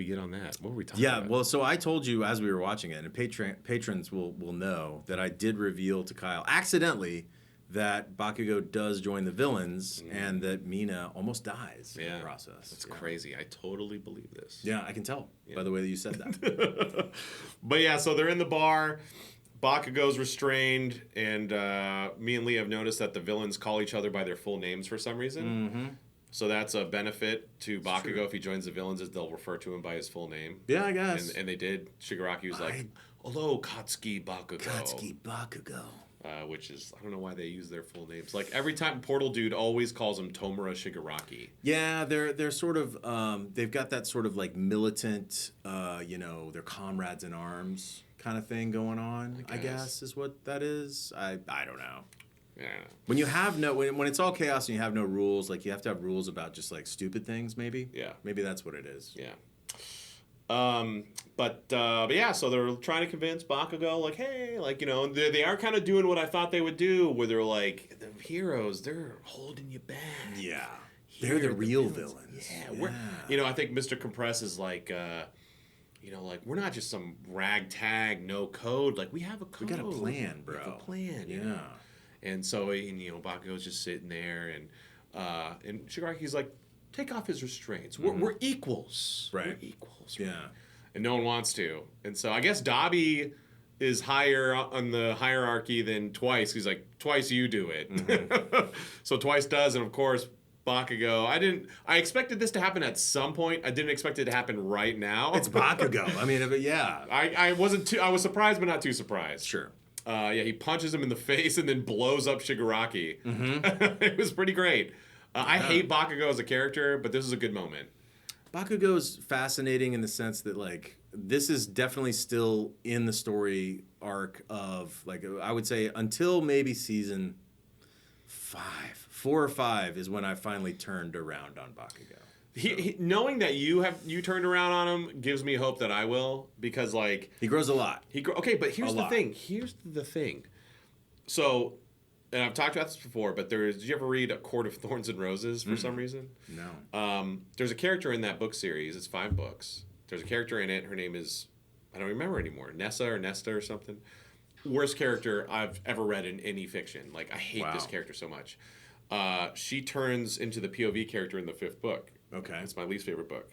get on that? What were we talking about? Yeah, well, so I told you as we were watching it, and patrons will know that I did reveal to Kyle accidentally that Bakugo does join the villains and that Mina almost dies in the process. That's crazy. I totally believe this. Yeah, I can tell by the way that you said that. But yeah, so they're in the bar. Bakugo's restrained, and me and Leah have noticed that the villains call each other by their full names for some reason. Mm-hmm. So that's a benefit to Bakugo if he joins the villains, is they'll refer to him by his full name. Yeah, I guess. And they did. Shigaraki was like, hello, Katsuki Bakugo. Katsuki Bakugo. Which is, I don't know why they use their full names. Like, every time Portal Dude always calls him Tomura Shigaraki. Yeah, they're sort of, they've got that sort of like militant, they're comrades in arms kind of thing going on, I guess is what that is. I don't know. Yeah. When you have when it's all chaos and you have no rules, like you have to have rules about just like stupid things, maybe. Yeah. Maybe that's what it is. Yeah. But yeah, so they're trying to convince Bakugo, like, hey, like, they are kind of doing what I thought they would do, where they're like, the heroes, they're holding you back. Yeah. They're the real villains. Yeah. I think Mr. Compress is like, like, we're not just some ragtag, no code. Like, we have a code. We got a plan, bro. We have a plan. Yeah. And so, Bakugo's just sitting there, and Shigaraki's like, take off his restraints. We're equals. Right. We're equals. Yeah. And no one wants to. And so I guess Dabi is higher on the hierarchy than Twice. He's like, Twice, you do it. Mm-hmm. So Twice does, and of course, Bakugo. I expected this to happen at some point. I didn't expect it to happen right now. It's Bakugo. I mean, yeah. I was surprised, but not too surprised. Sure. He punches him in the face and then blows up Shigaraki. It was pretty great. I hate Bakugo as a character, but this is a good moment. Bakugo's fascinating in the sense that, like, this is definitely still in the story arc of, like, I would say until maybe season 4 or 5 is when I finally turned around on Bakugo. Knowing that you turned around on him gives me hope that I will, because, like, he grows a lot. Okay, but here's the thing. So, and I've talked about this before, but did you ever read A Court of Thorns and Roses for some reason? No. There's a character in that book series. It's 5 books. There's a character in it. Her name is, I don't remember anymore, Nesta or something. Worst character I've ever read in any fiction. Like, I hate this character so much. She turns into the POV character in the 5th book. Okay. It's my least favorite book.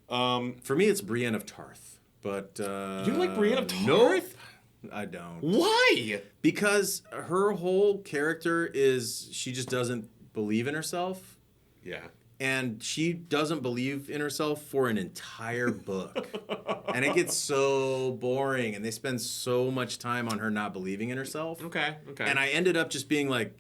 For me, it's Brienne of Tarth. But you like Brienne of Tarth? Nope, I don't. Why? Because her whole character is she just doesn't believe in herself. Yeah. And she doesn't believe in herself for an entire book. And it gets so boring. And they spend so much time on her not believing in herself. Okay. And I ended up just being like,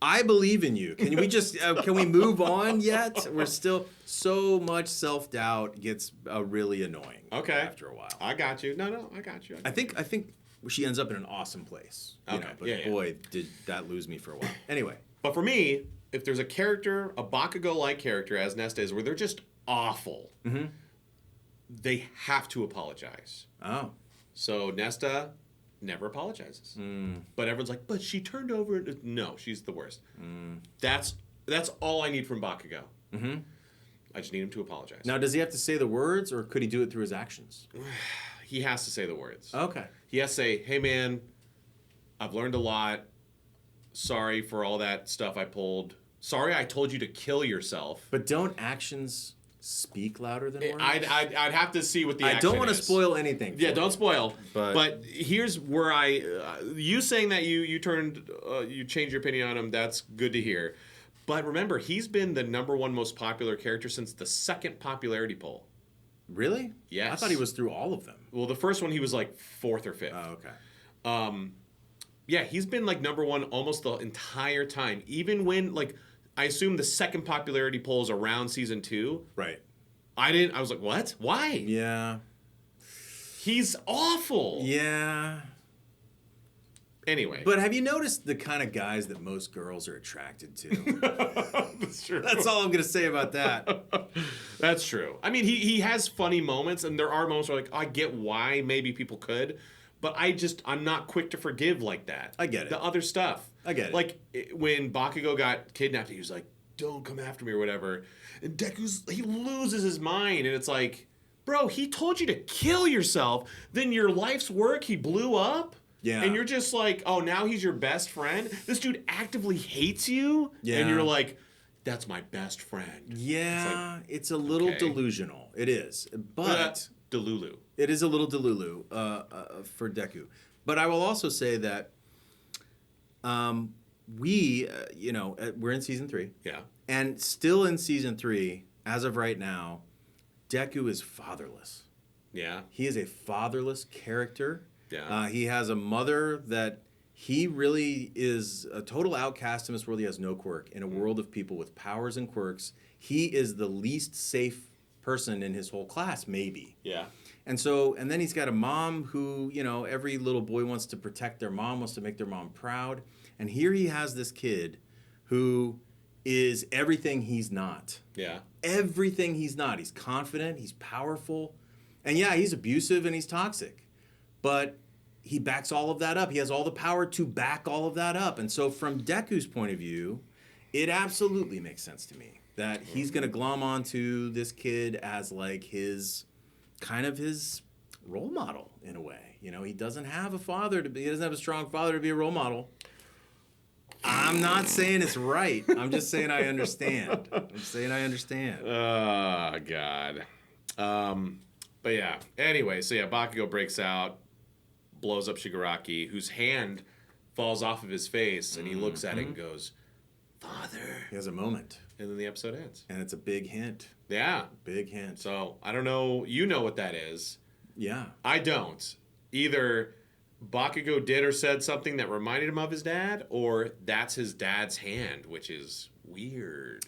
I believe in you. Can we just can we move on yet? We're still so much self-doubt gets really annoying. Okay. After a while. I got you. No, I got you. I think she ends up in an awesome place. You know, but boy, did that lose me for a while. Anyway. But for me, if there's a character, a Bakugo-like character, as Nesta is, where they're just awful, they have to apologize. Oh. So Nesta never apologizes. But everyone's like, but she turned over. No, she's the worst. That's all I need from Bakugo. I just need him to apologize. Now, does he have to say the words, or could he do it through his actions? He has to say the words. Okay. He has to say, hey, man, I've learned a lot. Sorry for all that stuff I pulled. Sorry I told you to kill yourself. But don't actions speak louder than words? I'd have to see what the action is. I don't want to spoil anything. Yeah, don't spoil. But here's where you saying that you changed your opinion on him, that's good to hear. But remember, he's been the #1 most popular character since the 2nd popularity poll. Really? Yes. I thought he was through all of them. Well, the first one he was like 4th or 5th. Oh, okay. Yeah, he's been like #1 almost the entire time. Even when, like, I assume the 2nd popularity poll is around season 2. Right. I was like, what? Why? Yeah. He's awful. Yeah. Anyway. But have you noticed the kind of guys that most girls are attracted to? That's true. That's all I'm going to say about that. That's true. I mean, he has funny moments, and there are moments where, like, I get why maybe people could, but I'm not quick to forgive like that. I get it. The other stuff. I get it. Like, when Bakugo got kidnapped, he was like, don't come after me or whatever. And he loses his mind, and it's like, bro, he told you to kill yourself, then your life's work, he blew up? Yeah. And you're just like, oh, now he's your best friend? This dude actively hates you? Yeah. And you're like, that's my best friend. Yeah, it's a little delusional. It is. But Delulu. It is a little Delulu for Deku. But I will also say that we're in season 3. Yeah. And still in season 3, as of right now, Deku is fatherless. Yeah. He is a fatherless character. Yeah. He has a mother that he really is a total outcast in this world. He has no quirk. In a world of people with powers and quirks, he is the least safe person in his whole class, maybe. Yeah. And then he's got a mom who, every little boy wants to protect their mom, wants to make their mom proud. And here he has this kid who is everything he's not. Yeah. Everything he's not. He's confident, he's powerful. And yeah, he's abusive and he's toxic. But he backs all of that up. He has all the power to back all of that up. And so from Deku's point of view, it absolutely makes sense to me that he's going to glom onto this kid as like his role model in a way. He doesn't have a he doesn't have a strong father to be a role model. I'm not saying it's right. I'm just saying I understand. Oh, God. But yeah. Anyway, so yeah, Bakugo breaks out, blows up Shigaraki, whose hand falls off of his face, and he looks at it and goes, Father. He has a moment. And then the episode ends. And it's a big hint. Yeah. Big hint. So, I don't know. You know what that is. Yeah. I don't. Either Bakugo did or said something that reminded him of his dad, or that's his dad's hand, which is weird.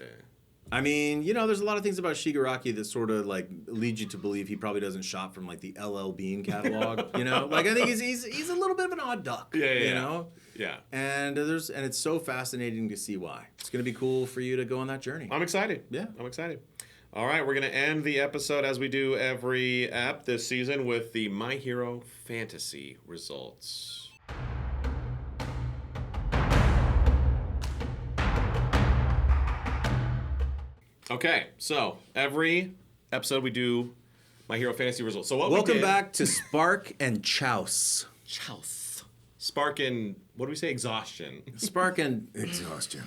I mean, you know, there's a lot of things about Shigaraki that sort of like lead you to believe he probably doesn't shop from like the LL Bean catalog. You know, like I think he's a little bit of an odd duck. Yeah. You know. Yeah. And it's so fascinating to see why. It's going to be cool for you to go on that journey. I'm excited. Yeah. I'm excited. All right, we're going to end the episode as we do every ep this season with the My Hero Fantasy results. Okay, so every episode we do My Hero Fantasy results. So Welcome back to Spark and Chouse. Chouse. Spark and, what do we say, Exhaustion. Spark and Exhaustion.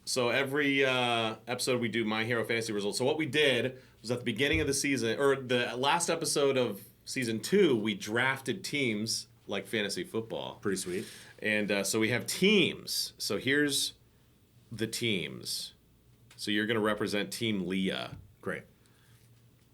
So every episode we do My Hero Fantasy results. So what we did was at the beginning of the season, or the last episode of season 2, we drafted teams like fantasy football. Pretty sweet. And so we have teams. So here's the teams. So you're going to represent Team Leah. Great.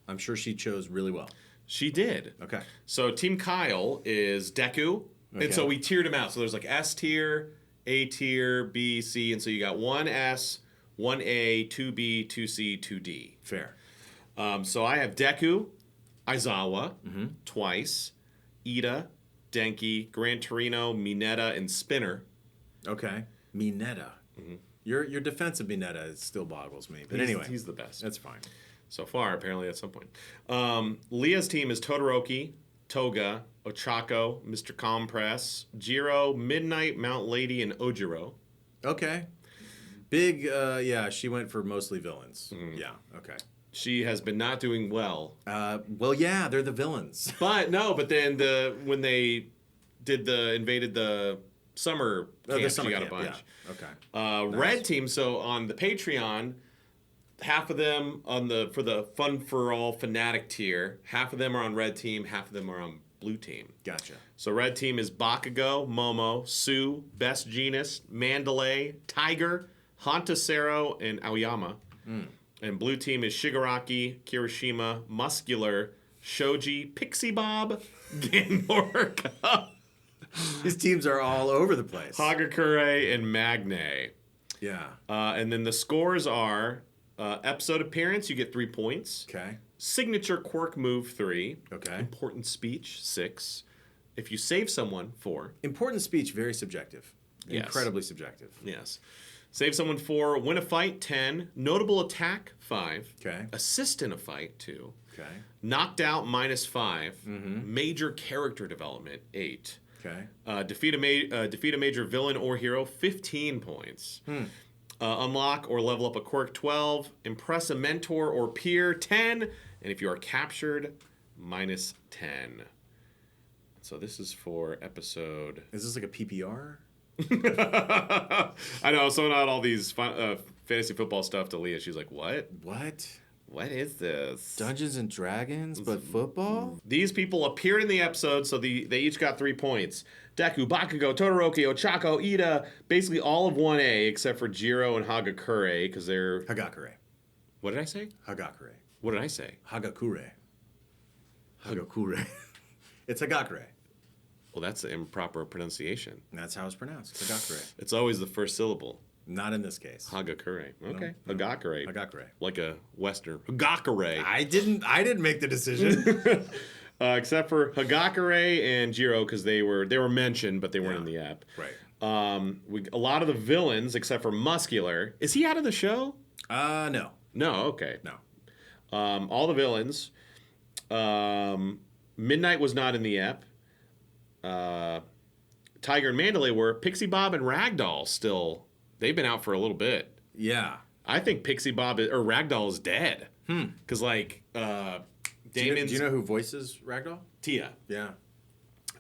I'm sure she chose really well. She did. Okay. So Team Kyle is Deku. Okay. And so we tiered them out. So there's like S tier, A tier, B, C. And so you got 1S, 1A, 2B, 2C, 2D. Fair. So I have Deku, Aizawa, twice, Iida, Denki, Gran Torino, Mineta, and Spinner. Okay. Mineta. Your defense of Mineta still boggles me. But anyway. He's the best. That's fine. So far, apparently, at some point. Leah's team is Todoroki, Toga, Ochako, Mr. Compress, Jiro, Midnight, Mount Lady, and Ojiro. Okay. Big, yeah, she went for mostly villains. Yeah, okay. She has been not doing well. Well, yeah, they're the villains. But then when they invaded the summer camp, she got a bunch. Yeah. Okay. Nice. Red team, so on the Patreon, half of them for the Fun for All Fanatic tier, half of them are on red team, half of them are on blue team. Gotcha. So red team is Bakugo, Momo, Sue, Best Genus, Mandalay, Tiger, Hantasero, and Aoyama. And blue team is Shigaraki, Kirishima, Muscular, Shoji, Pixie Bob, Ganmorka, These teams are all over the place. Hagakure, and Magne. Yeah. And then the scores are episode appearance, you get 3 points. Okay. Signature quirk move, 3. Okay. Important speech, 6. If you save someone, 4. Important speech, very subjective. Yes. Incredibly subjective. Yes. Save someone, 4. Win a fight, 10. Notable attack, 5. Okay. Assist in a fight, 2. Okay. Knocked out, -5. Major character development, 8. Okay. Defeat a major villain or hero, 15 points. Unlock or level up a quirk, 12. Impress a mentor or peer, 10. And if you are captured, -10. So this is for episode... Is this like a PPR? I know, so not all these fantasy football stuff to Leah. She's like, what? What? What is this? Dungeons and Dragons, but football? These people appeared in the episode, so they each got 3 points. Deku, Bakugo, Todoroki, Ochako, Iida, basically all of 1A except for Jiro and Hagakure, because they're... Hagakure. What did I say? Hagakure. What did I say? Hagakure. Hagakure. It's Hagakure. Well, that's the improper pronunciation. And that's how it's pronounced. Hagakure. It's always the first syllable. Not in this case. Hagakure. Okay. No. Hagakure. Hagakure. Like a Western. Hagakure. I didn't make the decision. Except for Hagakure and Jiro, because they were mentioned, but they weren't in the app. Right. A lot of the villains, except for Muscular. Is he out of the show? No. No, okay. No. All the villains. Midnight was not in the app. Tiger and Mandalay were. Pixie Bob and Ragdoll still. They've been out for a little bit. Yeah. I think Pixie Bob or Ragdoll is dead. Because like Damon's... Do you know who voices Ragdoll? Tia. Yeah.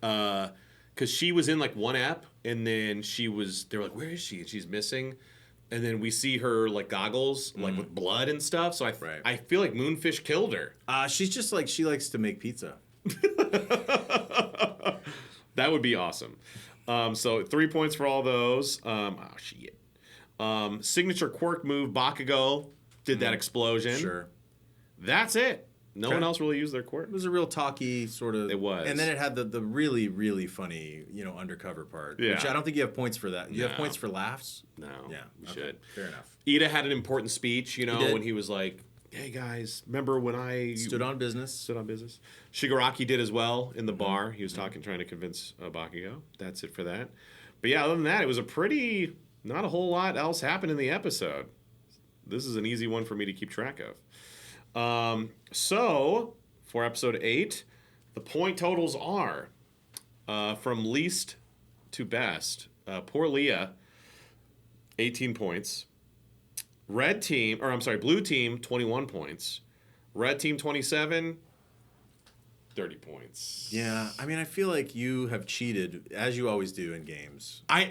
Because she was in like one app, and then they were like, where is she? And she's missing. And then we see her like goggles, like with blood and stuff. So I feel like Moonfish killed her. She's just like, she likes to make pizza. That would be awesome. So 3 points for all those. Shit. Signature quirk move, Bakugo did that explosion. Sure. That's it. No one else really used their quirk. It was a real talky sort of. It was. And then it had the really, really funny, undercover part. Yeah. Which I don't think you have points for that. You have points for laughs? No. Yeah. You Okay. should. Fair enough. Iida had an important speech, did. when he was like, hey guys, remember when I Stood on business. stood on business? Shigaraki did as well in the bar. He was trying to convince Bakugo. That's it for that. But yeah, other than that, it was not a whole lot else happened in the episode. This is an easy one for me to keep track of. So, for episode 8, the point totals are from least to best. Poor Leah, 18 points. Blue team, 21 points. Red team, 27, 30 points. Yeah, I mean, I feel like you have cheated as you always do in games. I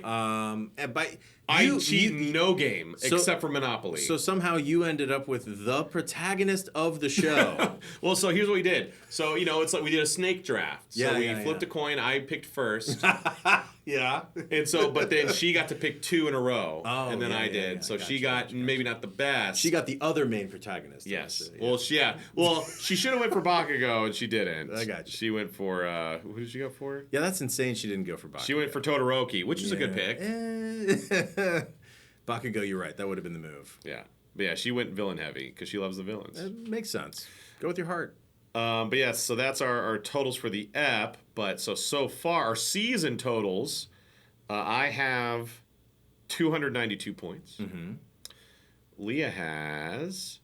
cheat in no game except for Monopoly. So somehow you ended up with the protagonist of the show. Well, so here's what we did. So, it's like we did a snake draft. So Yeah, we yeah, flipped a coin. I picked first. Yeah. And so, but then she got to pick 2 in a row. Oh, and then yeah, I yeah, did. yeah. So she Gotcha. maybe not the best. She got the other main protagonist. Yes. Actually, yeah. Well, she should have went for Bakugo, and she didn't. I got you. She went for, who did she go for? Yeah, that's insane. She didn't go for Bakugo. She went for Todoroki, which is a good pick. Bakugo, you're right. That would have been the move. Yeah. But yeah, she went villain heavy because she loves the villains. It makes sense. Go with your heart. But yeah, so that's our totals for the ep. But so far, our season totals, I have 292 points. Mm-hmm. Leah has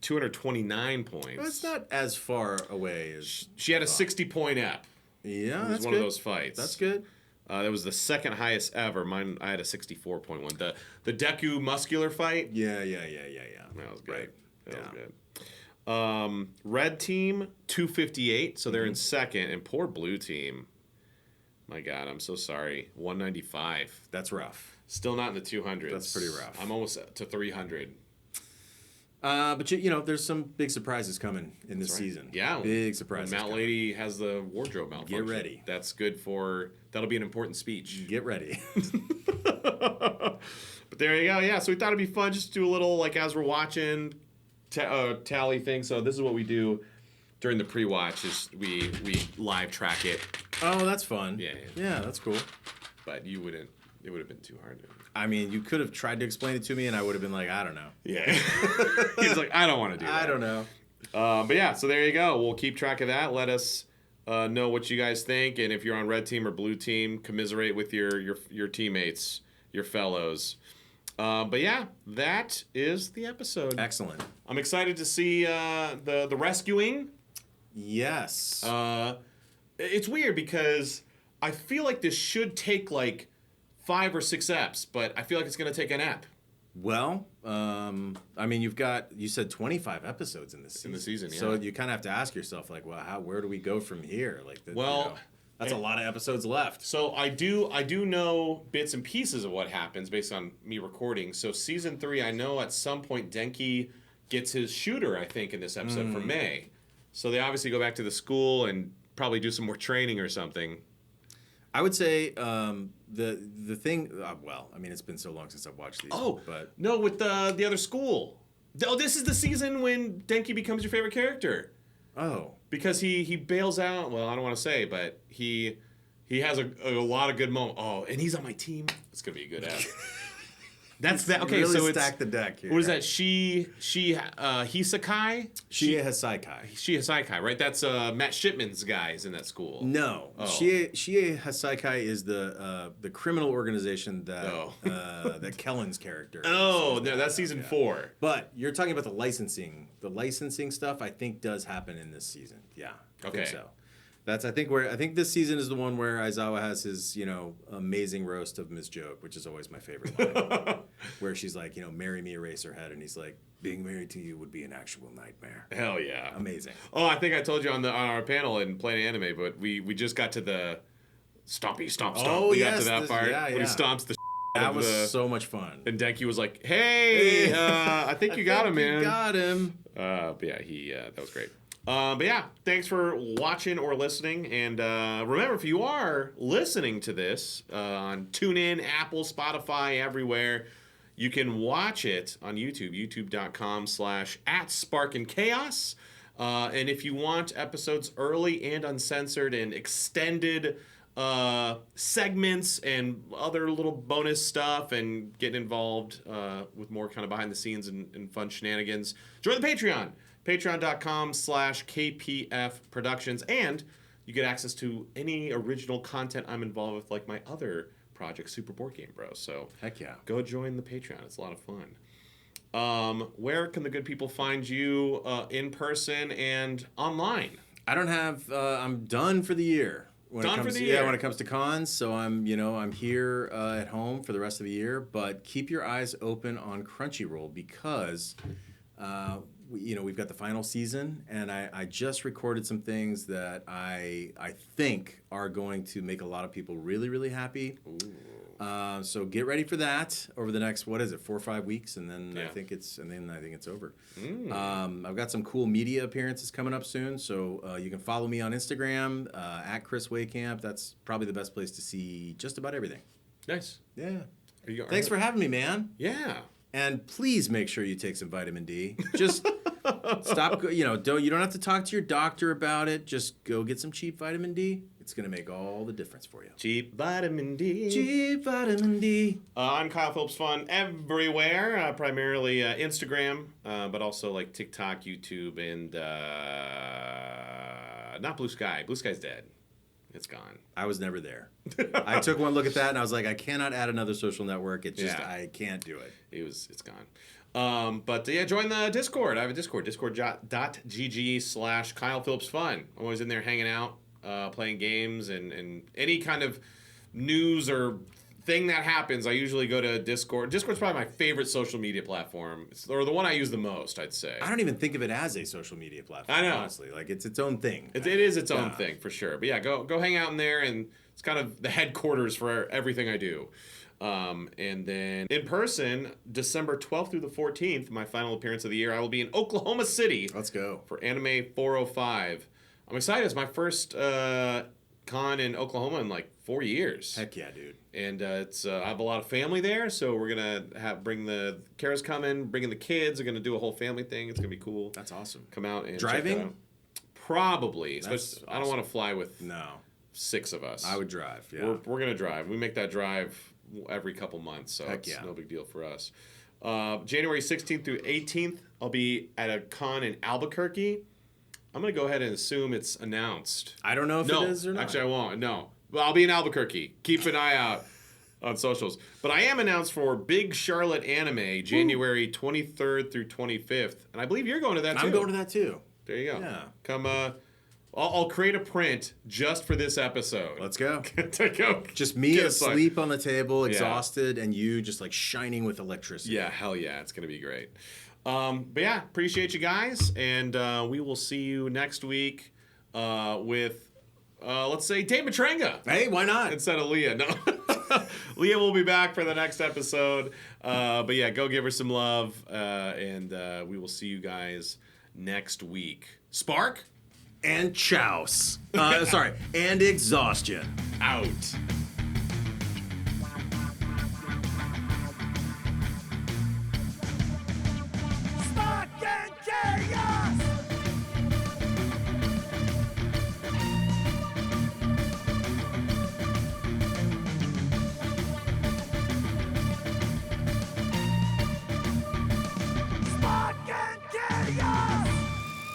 229 points. Well, it's not as far away as She had a 60-point ep. Yeah, It was that's one good. of those fights. That's good. That was the second highest ever. Mine, I had a 64.1. The Deku muscular fight. Yeah. That was good. Right. That was Yeah. good. Red team 258, so they're in second, and poor blue team. My God, I'm so sorry. 195. That's rough. Still not in the 200s. That's pretty rough. I'm almost to 300. But there's some big surprises coming in this season. Yeah, big surprises. When Mount coming. Lady has the wardrobe malfunction. Get ready. That's good for. That'll be an important speech. Get ready. But there you go. Yeah, so we thought it'd be fun just to do a little as we're watching tally thing. So this is what we do during the pre-watch is we live track it. Oh, that's fun. Yeah. Yeah, that's cool. But you wouldn't. It would have been too hard. I mean, you could have tried to explain it to me, and I would have been like, I don't know. Yeah. He's like, I don't want to do that. I don't know. But yeah, so there you go. We'll keep track of that. Let us know what you guys think, and if you're on red team or blue team, commiserate with your teammates, your fellows. But yeah, that is the episode. Excellent. I'm excited to see the rescuing. Yes. It's weird because I feel like this should take 5 or 6 eps, but I feel like it's going to take an ep. Well, I mean, you said 25 episodes in this season. In the season, yeah. So you kind of have to ask yourself, where do we go from here? That's a lot of episodes left. So I do know bits and pieces of what happens based on me recording. So season 3, I know at some point Denki gets his shooter, I think, in this episode for May. So they obviously go back to the school and probably do some more training or something. I would say the thing. Well, I mean, it's been so long since I've watched these. But No, with the other school. Oh, this is the season when Denki becomes your favorite character. oh, Because he bails out. Well, I don't want to say, but he has a lot of good moments. Oh, and he's on my team. It's gonna be a good app. That's that. Okay, really so it's stack the deck here. what is that? Hisakai? Shie Hasaikai. Shie Hasaikai, right? That's Matt Shipman's guys in that school. No, Oh. Shie Hasaikai is the criminal organization that Oh. that Kellen's character. Oh, is no, that's season 4. But you're talking about the licensing. The licensing stuff, I think, does happen in this season. Yeah, I Okay. think so. I think this season is the one where Aizawa has his amazing roast of Ms. Joke, which is always my favorite line, where she's like, marry me, Eraserhead, and he's like, being married to you would be an actual nightmare. Hell yeah. Amazing. Oh, I think I told you on our panel in Playing Anime, but we just got to the stompy stomp stomp. Oh, we yes, got to that this- part yeah, when he yeah. stomps the That out of was the, so much fun. and Denki was like, "Hey, I think you got him, man." You got him. But yeah, that was great. But yeah, thanks for watching or listening. And remember, if you are listening to this on TuneIn, Apple, Spotify, everywhere, You can watch it on YouTube, youtube.com/@SparkinChaos. And if you want episodes early and uncensored and extended segments and other little bonus stuff and getting involved with more kind of behind the scenes and fun shenanigans, join the Patreon. Patreon.com/KPF Productions. And you get access to any original content I'm involved with, like my other project, Super Board Game Bros. So heck yeah, go join the Patreon. It's a lot of fun. Where can the good people find you in person and online? I don't have. I'm done for the year. When it comes to cons. So I'm here at home for the rest of the year. But keep your eyes open on Crunchyroll because, we've got the final season, and I just recorded some things that I think are going to make a lot of people really, really happy. Ooh. So get ready for that over the next 4 or 5 weeks, and then I think it's over. I've got some cool media appearances coming up soon, so you can follow me on Instagram at Chris Wehkamp. That's probably the best place to see just about everything. Nice. Yeah. Thanks for having me, man. Yeah. And please make sure you take some vitamin D. Just stop. You don't have to talk to your doctor about it. Just go get some cheap vitamin D. It's going to make all the difference for you. Cheap vitamin D. Cheap vitamin D. I'm Kyle Phillips Fun everywhere, primarily Instagram, but also like TikTok, YouTube, and not Blue Sky. Blue Sky's dead. It's gone. I was never there. I took one look at that and I was like, I cannot add another social network. It's just, I can't do it. It's gone. But join the Discord. I have a Discord, discord.gg/Kyle Phillips Fun. I'm always in there hanging out, playing games and any kind of news or thing that happens. I usually go to Discord. Discord's probably my favorite social media platform, or the one I use the most, I'd say. I don't even think of it as a social media platform. I know. Honestly, like it's its own thing. It is its own thing for sure. But yeah, go hang out in there, and it's kind of the headquarters for everything I do. And then in person, December 12th through the 14th, my final appearance of the year, I will be in Oklahoma City. Let's go. For Anime 405. I'm excited. It's my first con in Oklahoma in like 4 years. Heck yeah, dude. And I have a lot of family there, so we're going to bring the Kara's coming, bringing the kids. We're going to do a whole family thing. It's going to be cool. That's awesome. Come out and driving? Check it out. Probably. That's awesome. I don't want to fly with 6 of us. I would drive, yeah. We're going to drive. We make that drive every couple months, so Heck it's no big deal for us. January 16th through 18th, I'll be at a con in Albuquerque. I'm going to go ahead and assume it's announced. I don't know if it is or not. Actually, I won't. No. Well, I'll be in Albuquerque. Keep an eye out on socials. But I am announced for Big Charlotte Anime, January 23rd through 25th. And I believe you're going to that, too. I'm going to that, too. There you go. Yeah. Come, I'll create a print just for this episode. Let's go. To go. Just me asleep on the table, exhausted, and you just like shining with electricity. Yeah, hell yeah. It's going to be great. But yeah, appreciate you guys. And we will see you next week with, let's say, Dave Matrenga. Hey, why not? Instead of Leah. No. Leah will be back for the next episode. But yeah, go give her some love. And we will see you guys next week. Spark? And chouse. And exhaustion. Out.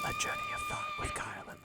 A journey of thought with Kyle and